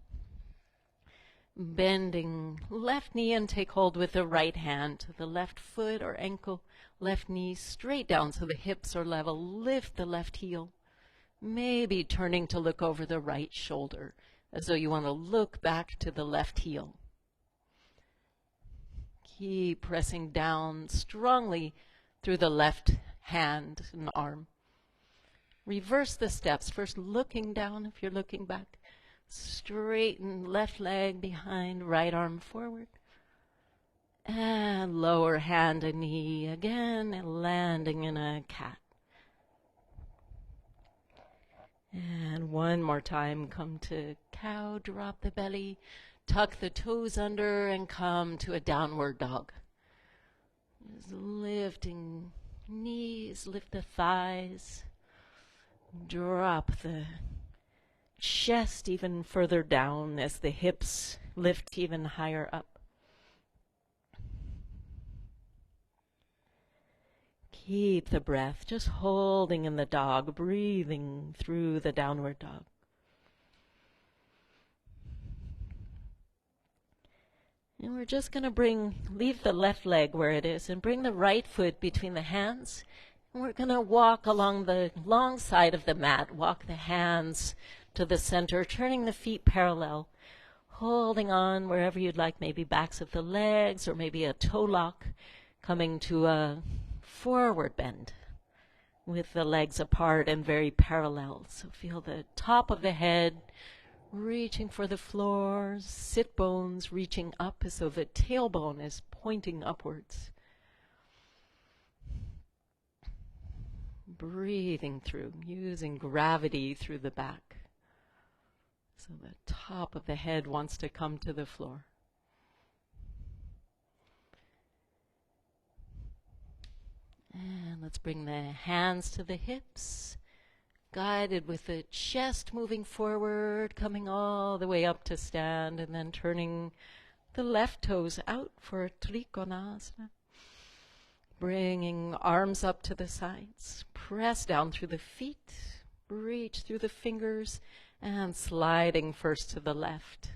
Bending left knee and take hold with the right hand to the left foot or ankle, left knee straight down so the hips are level. Lift the left heel, maybe turning to look over the right shoulder as though you want to look back to the left heel. Keep pressing down strongly through the left hand and arm. Reverse the steps, first looking down if you're looking back. Straighten left leg behind, right arm forward. And lower hand and knee again, and landing in a cat. And one more time, come to cow, drop the belly, tuck the toes under, and come to a downward dog. Just lifting knees, lift the thighs, drop the chest even further down as the hips lift even higher up. Keep the breath, just holding in the dog, breathing through the downward dog. And we're just going to leave the left leg where it is and bring the right foot between the hands. And we're going to walk along the long side of the mat, walk the hands to the center, turning the feet parallel, holding on wherever you'd like, maybe backs of the legs or maybe a toe lock, coming to a forward bend with the legs apart and very parallel. So feel the top of the head reaching for the floor, sit bones reaching up as though the tailbone is pointing upwards. Breathing through, using gravity through the back. So the top of the head wants to come to the floor. And let's bring the hands to the hips, guided with the chest moving forward, coming all the way up to stand, and then turning the left toes out for Trikonasana. Bringing arms up to the sides, press down through the feet, reach through the fingers, and sliding first to the left.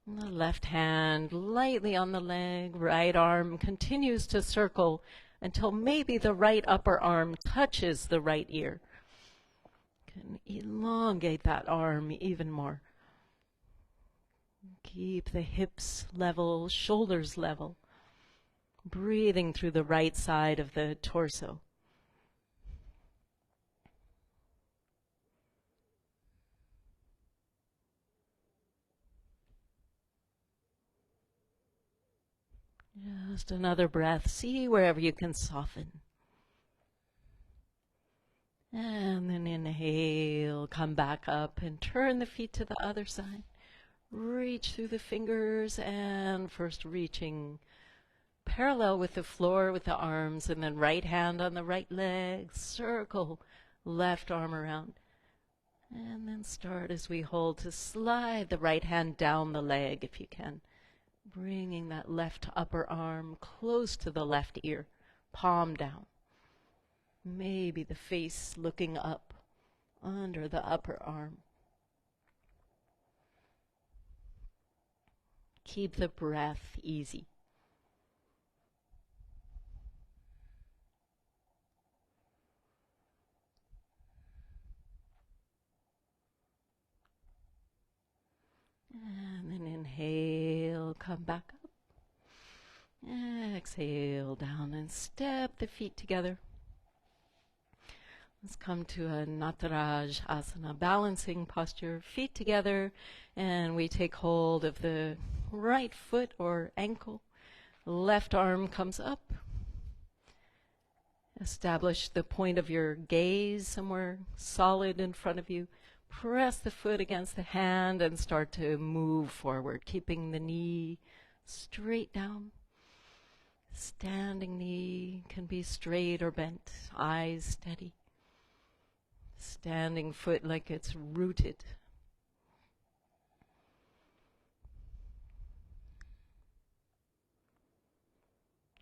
And the left hand lightly on the leg, right arm continues to circle until maybe the right upper arm touches the right ear. Can elongate that arm even more. Keep the hips level, shoulders level. Breathing through the right side of the torso. Just another breath. See wherever you can soften. And then inhale, come back up and turn the feet to the other side. Reach through the fingers and first reaching parallel with the floor with the arms, and then right hand on the right leg, circle left arm around. And then start as we hold to slide the right hand down the leg if you can. Bringing that left upper arm close to the left ear, palm down. Maybe the face looking up under the upper arm. Keep the breath easy. And then inhale, come back up. Exhale down and step the feet together. Let's come to a Nataraj Asana, balancing posture, feet together, and we take hold of the right foot or ankle. Left arm comes up. Establish the point of your gaze somewhere solid in front of you. Press the foot against the hand and start to move forward, keeping the knee straight down. Standing knee can be straight or bent, eyes steady. Standing foot like it's rooted.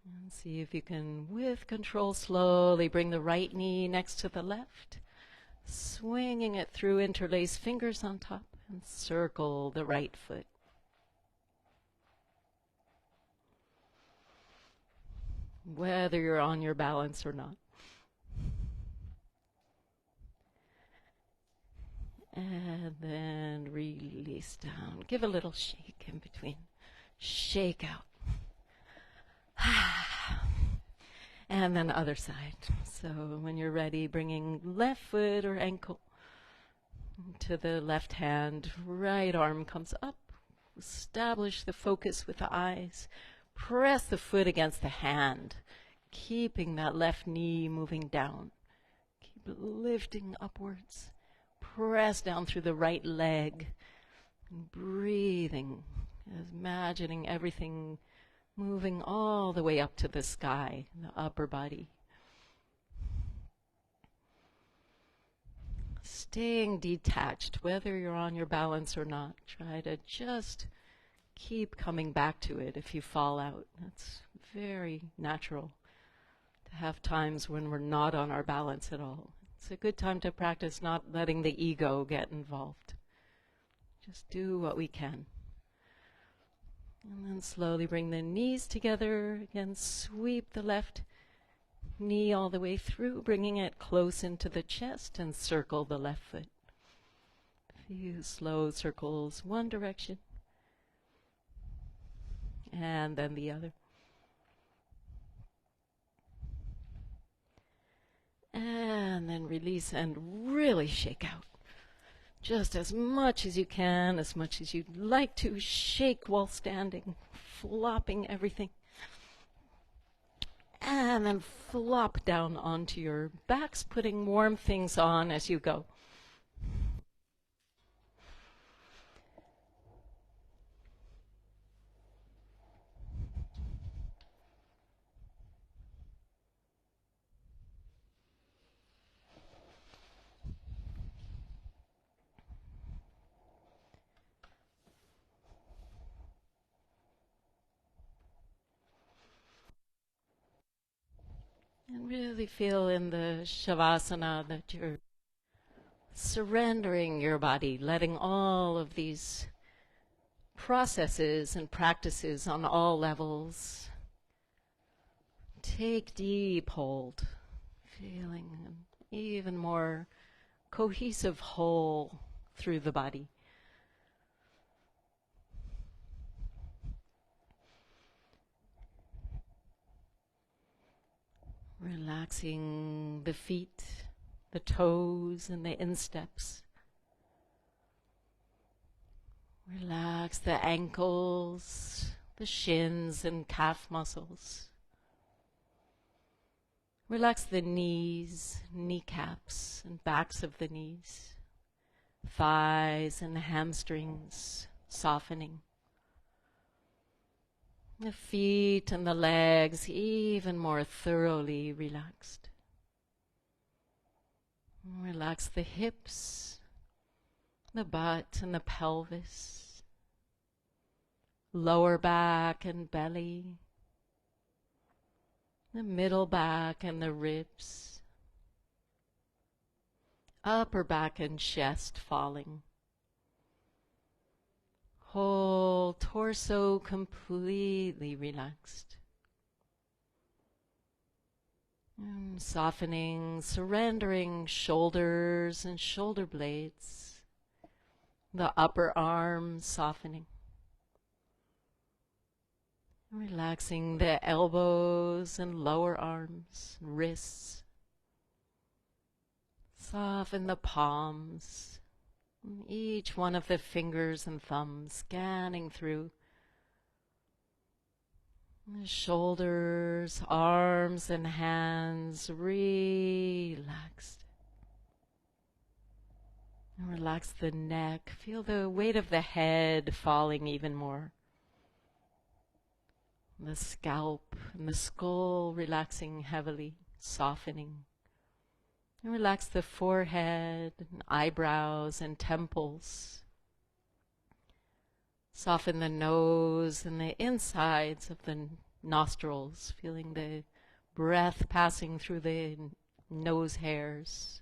And see if you can, with control, slowly bring the right knee next to the left. Swinging it through, interlace fingers on top, and circle the right foot. whether you're on your balance or not. And then release down. Give a little shake in between. Shake out. And then other side. So when you're ready, bringing left foot or ankle to the left hand, right arm comes up. Establish the focus with the eyes. Press the foot against the hand, keeping that left knee moving down. Keep lifting upwards. Press down through the right leg. And breathing, imagining everything moving all the way up to the sky, the upper body. Staying detached, whether you're on your balance or not. Try to just keep coming back to it if you fall out. That's very natural to have times when we're not on our balance at all. It's a good time to practice not letting the ego get involved. Just do what we can. And then slowly bring the knees together. Again, sweep the left knee all the way through, bringing it close into the chest, and circle the left foot. A few slow circles, one direction, and then the other. And then release and really shake out. Just as much as you can, as much as you'd like to. Shake while standing, flopping everything. And then flop down onto your backs, putting warm things on as you go. And really feel in the Shavasana that you're surrendering your body, letting all of these processes and practices on all levels take deep hold, feeling an even more cohesive whole through the body. Relaxing the feet, the toes, and the insteps. Relax the ankles, the shins and calf muscles. Relax the knees, kneecaps, and backs of the knees, thighs and hamstrings, softening. The feet and the legs even more thoroughly relaxed. Relax the hips, the butt and the pelvis, lower back and belly, the middle back and the ribs, upper back and chest falling. Whole torso completely relaxed. And softening, surrendering shoulders and shoulder blades. The upper arms softening. Relaxing the elbows and lower arms, wrists. Soften the palms. Each one of the fingers and thumbs scanning through the shoulders, arms, and hands relaxed. And relax the neck. Feel the weight of the head falling even more. The scalp and the skull relaxing heavily, softening. And relax the forehead, and eyebrows, and temples. Soften the nose and the insides of the nostrils, feeling the breath passing through the nose hairs.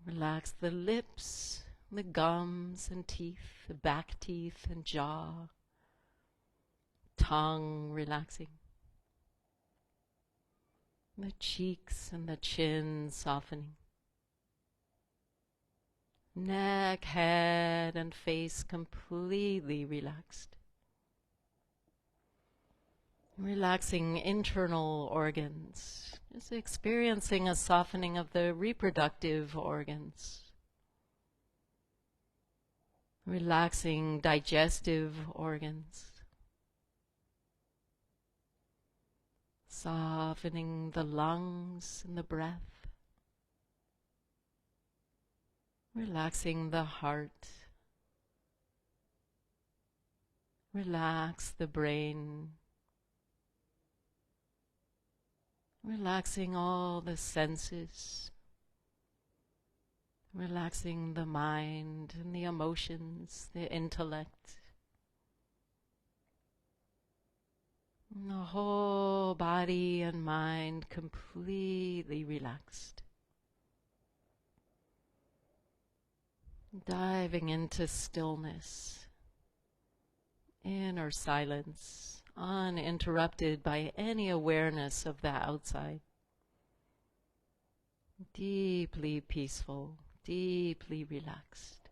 Relax the lips, the gums and teeth, the back teeth and jaw. Tongue relaxing. The cheeks and the chin softening. Neck, head, and face completely relaxed. Relaxing internal organs, just experiencing a softening of the reproductive organs. Relaxing digestive organs. Softening the lungs and the breath. Relaxing the heart. Relax the brain. Relaxing all the senses. Relaxing the mind and the emotions, the intellect. And the whole body and mind completely relaxed. Diving into stillness, inner silence, uninterrupted by any awareness of the outside. Deeply peaceful, deeply relaxed.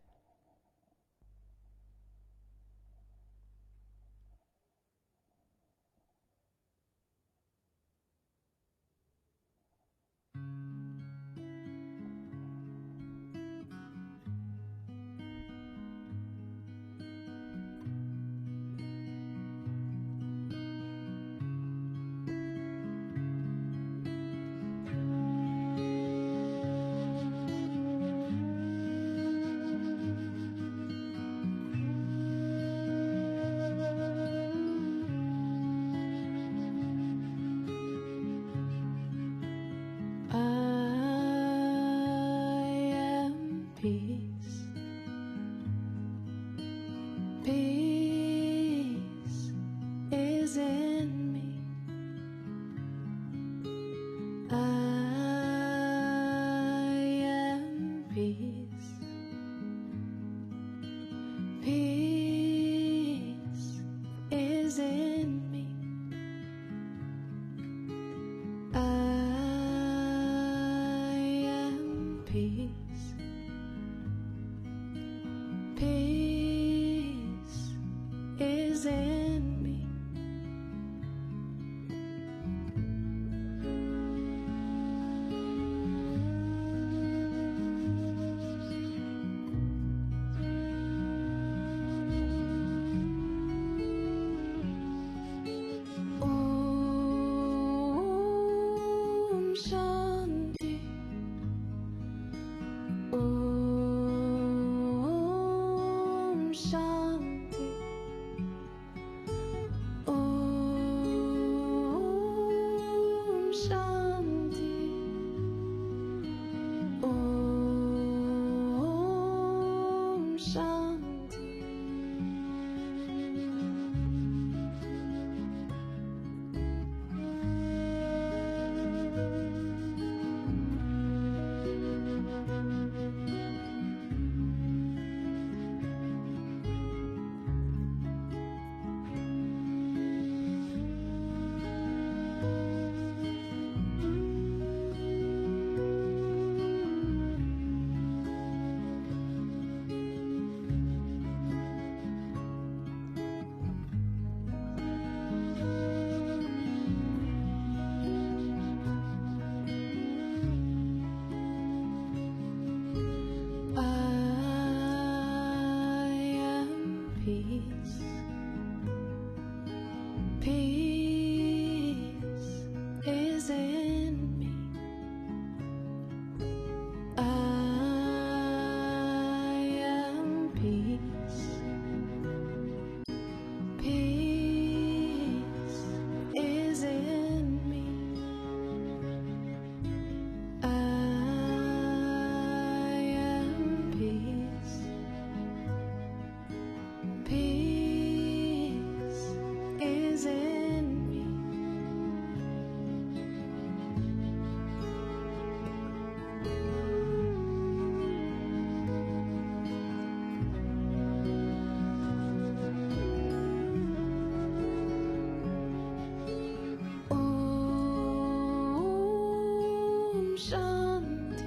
Shanti.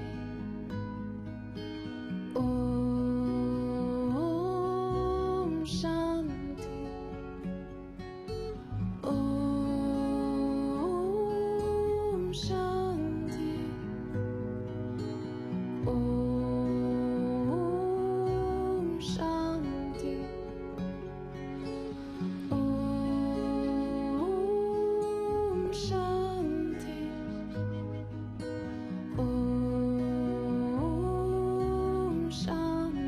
Om Shanti. Om Shanti. Om Shanti. Om Shanti. Om Shanti.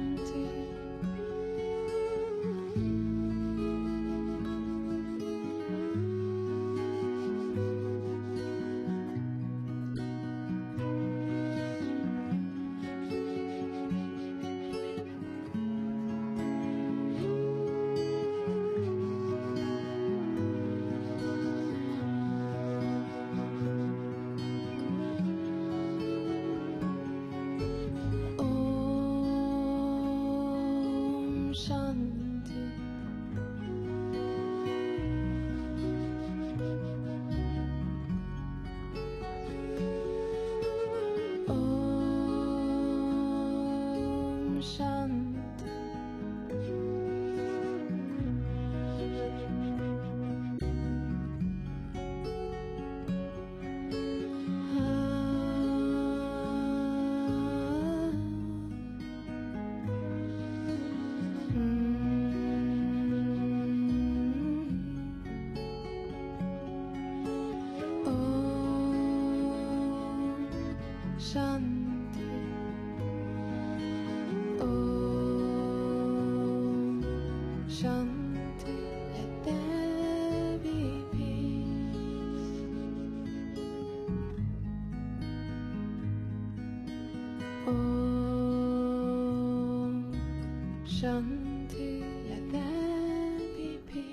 Om Shanti. Shanti. Om Shanti. Let there be peace. Om Shanti. Let there be peace.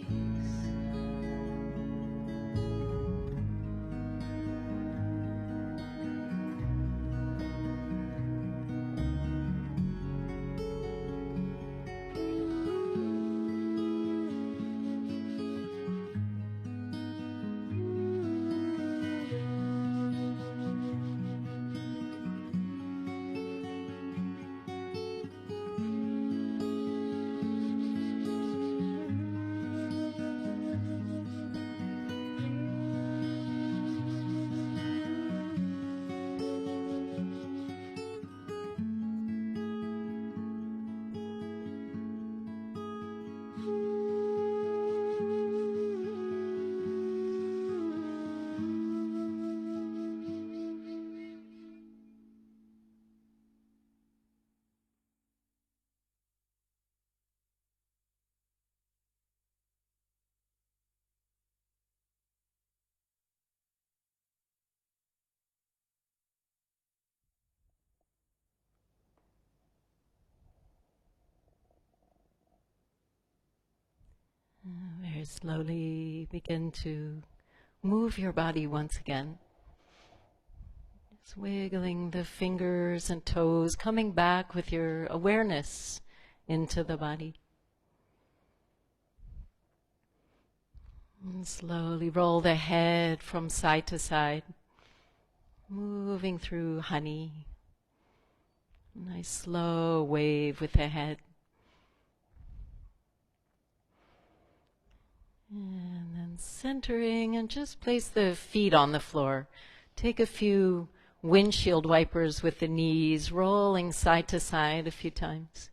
Very slowly begin to move your body once again. Just wiggling the fingers and toes, coming back with your awareness into the body. And slowly roll the head from side to side, moving through honey. Nice slow wave with the head. And then centering and just place the feet on the floor. Take a few windshield wipers with the knees, rolling side to side a few times.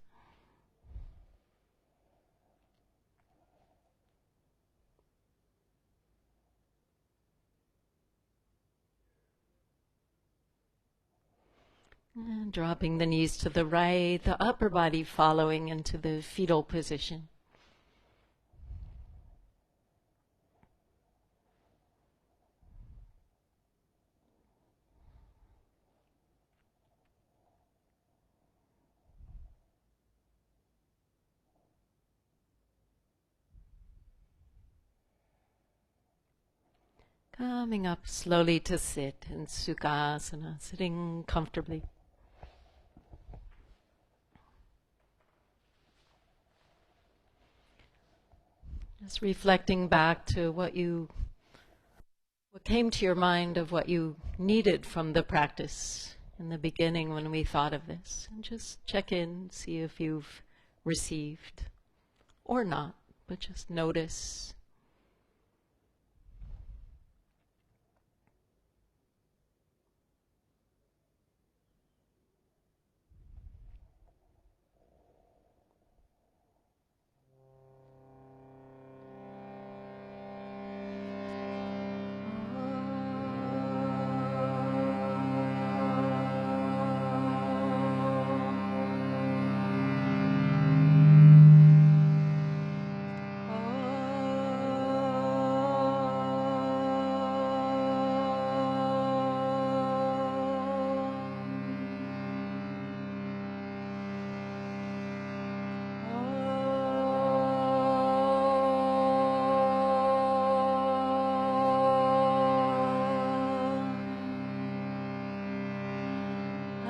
And dropping the knees to the right, the upper body following into the fetal position. Coming up slowly to sit in Sukhasana, sitting comfortably. Just reflecting back to what you What came to your mind of what you needed from the practice in the beginning when we thought of this? And just check in, see if you've received or not, but just notice.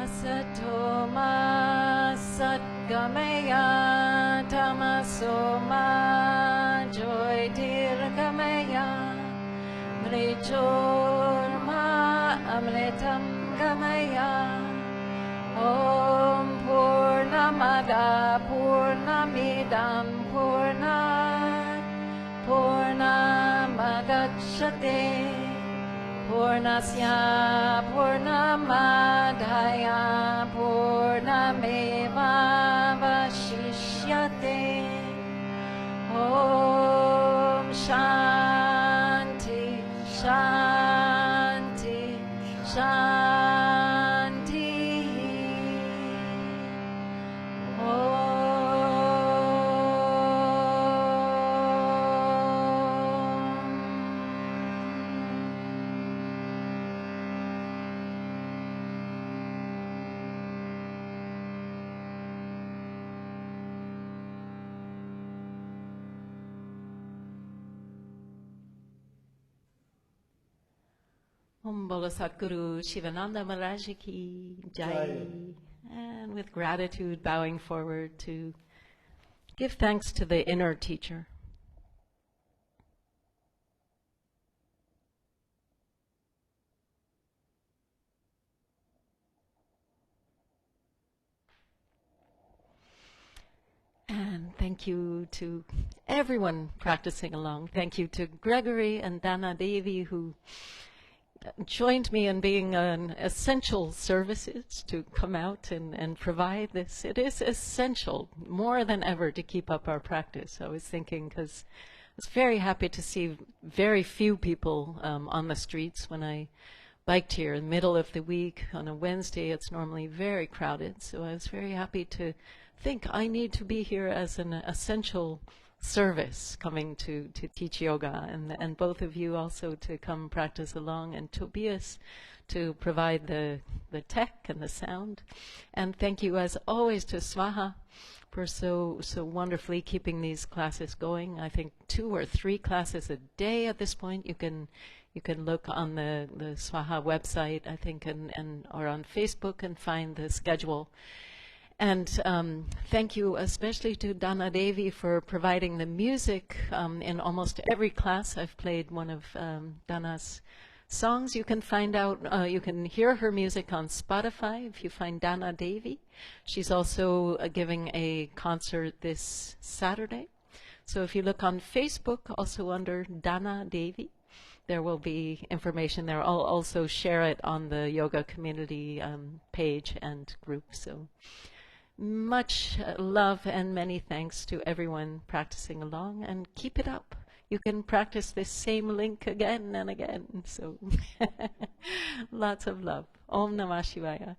Asatoma Satgamaya Tamasoma Joytirgamaya Mrichorma Amletam Gamaya Om Purnamada Purnamidam Purnat Purnamagacchate Purnasya Purnamadhaya Purnameva Vashishyate Om Shanti Shanti Shanti Om Bolo Satguru Sivananda Maharaj Ki Jai. And with gratitude, bowing forward to give thanks to the inner teacher. And thank you to everyone practicing along. Thank you to Gregory and Dana Devi, who joined me in being an essential services to come out and provide this. It is essential more than ever to keep up our practice. I was thinking, because I was very happy to see very few people on the streets when I biked here in the middle of the week. On a Wednesday, it's normally very crowded. So I was very happy to think I need to be here as an essential service coming to teach yoga, and both of you also to come practice along, and Tobias to provide the tech and the sound. And thank you as always to Svaha for so wonderfully keeping these classes going. I think 2 or 3 classes a day at this point. You can look on the Svaha website, I think, and or on Facebook and find the schedule. And thank you especially to Dana Devi for providing the music in almost every class. I've played one of Dana's songs. You can find out, you can hear her music on Spotify if you find Dana Devi. She's also giving a concert this Saturday. So if you look on Facebook, also under Dana Devi, there will be information there. I'll also share it on the yoga community page and group. So much love and many thanks to everyone practicing along, and keep it up. You can practice this same link again and again. So lots of love. Om Namah Shivaya.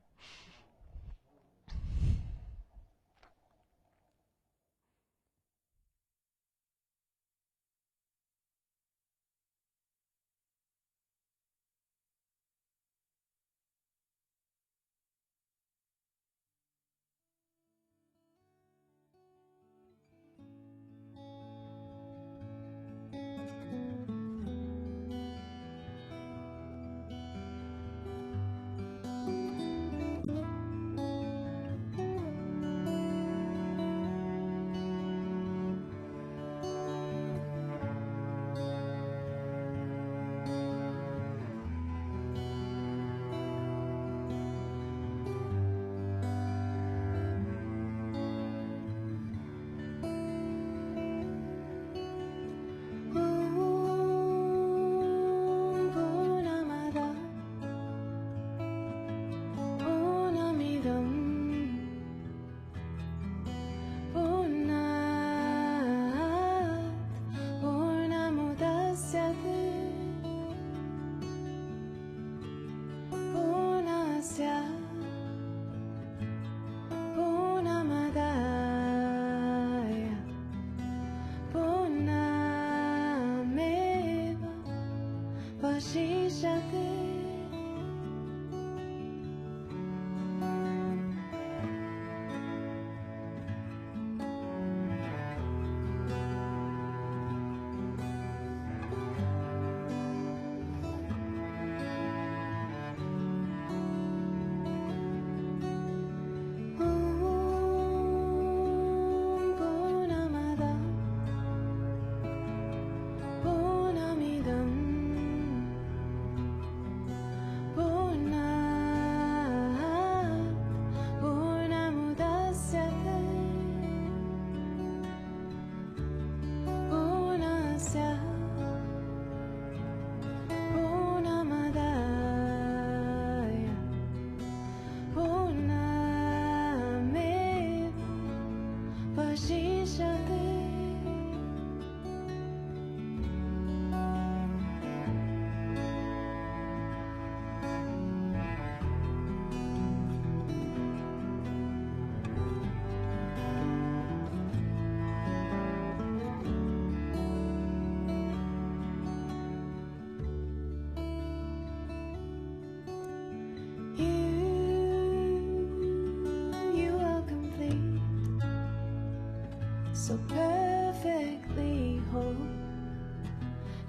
so perfectly whole,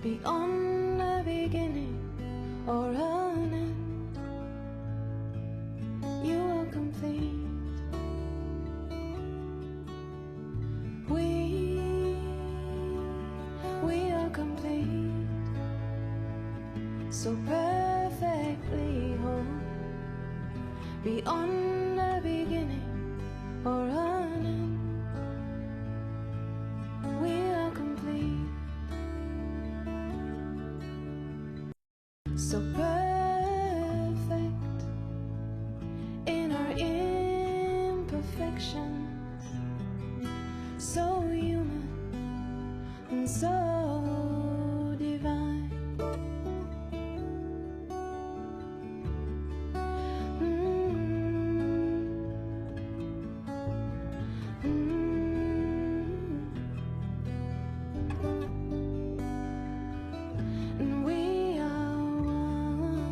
beyond a beginning or an end. You are complete. We are complete, so perfectly whole, beyond a beginning or an end. We are complete, so perfect in our imperfections, so human and so divine. And we are one.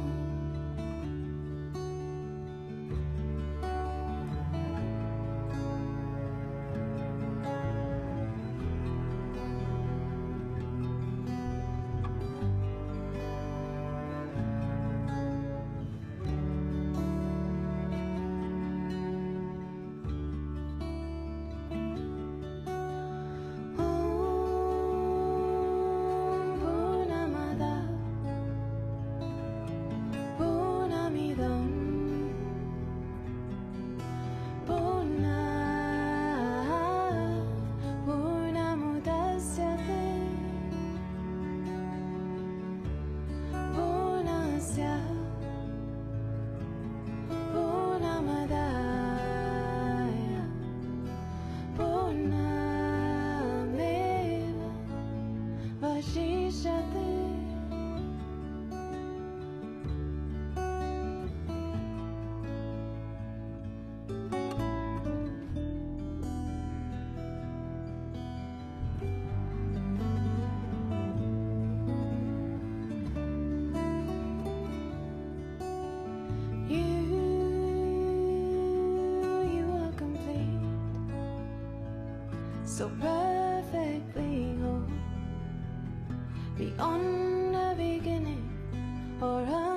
Purnamada Purnamidam Purna Purnamudasyate Purnasya Purnamadaya Purnameva Vashishyate. You are complete, so perfectly whole, beyond a beginning or a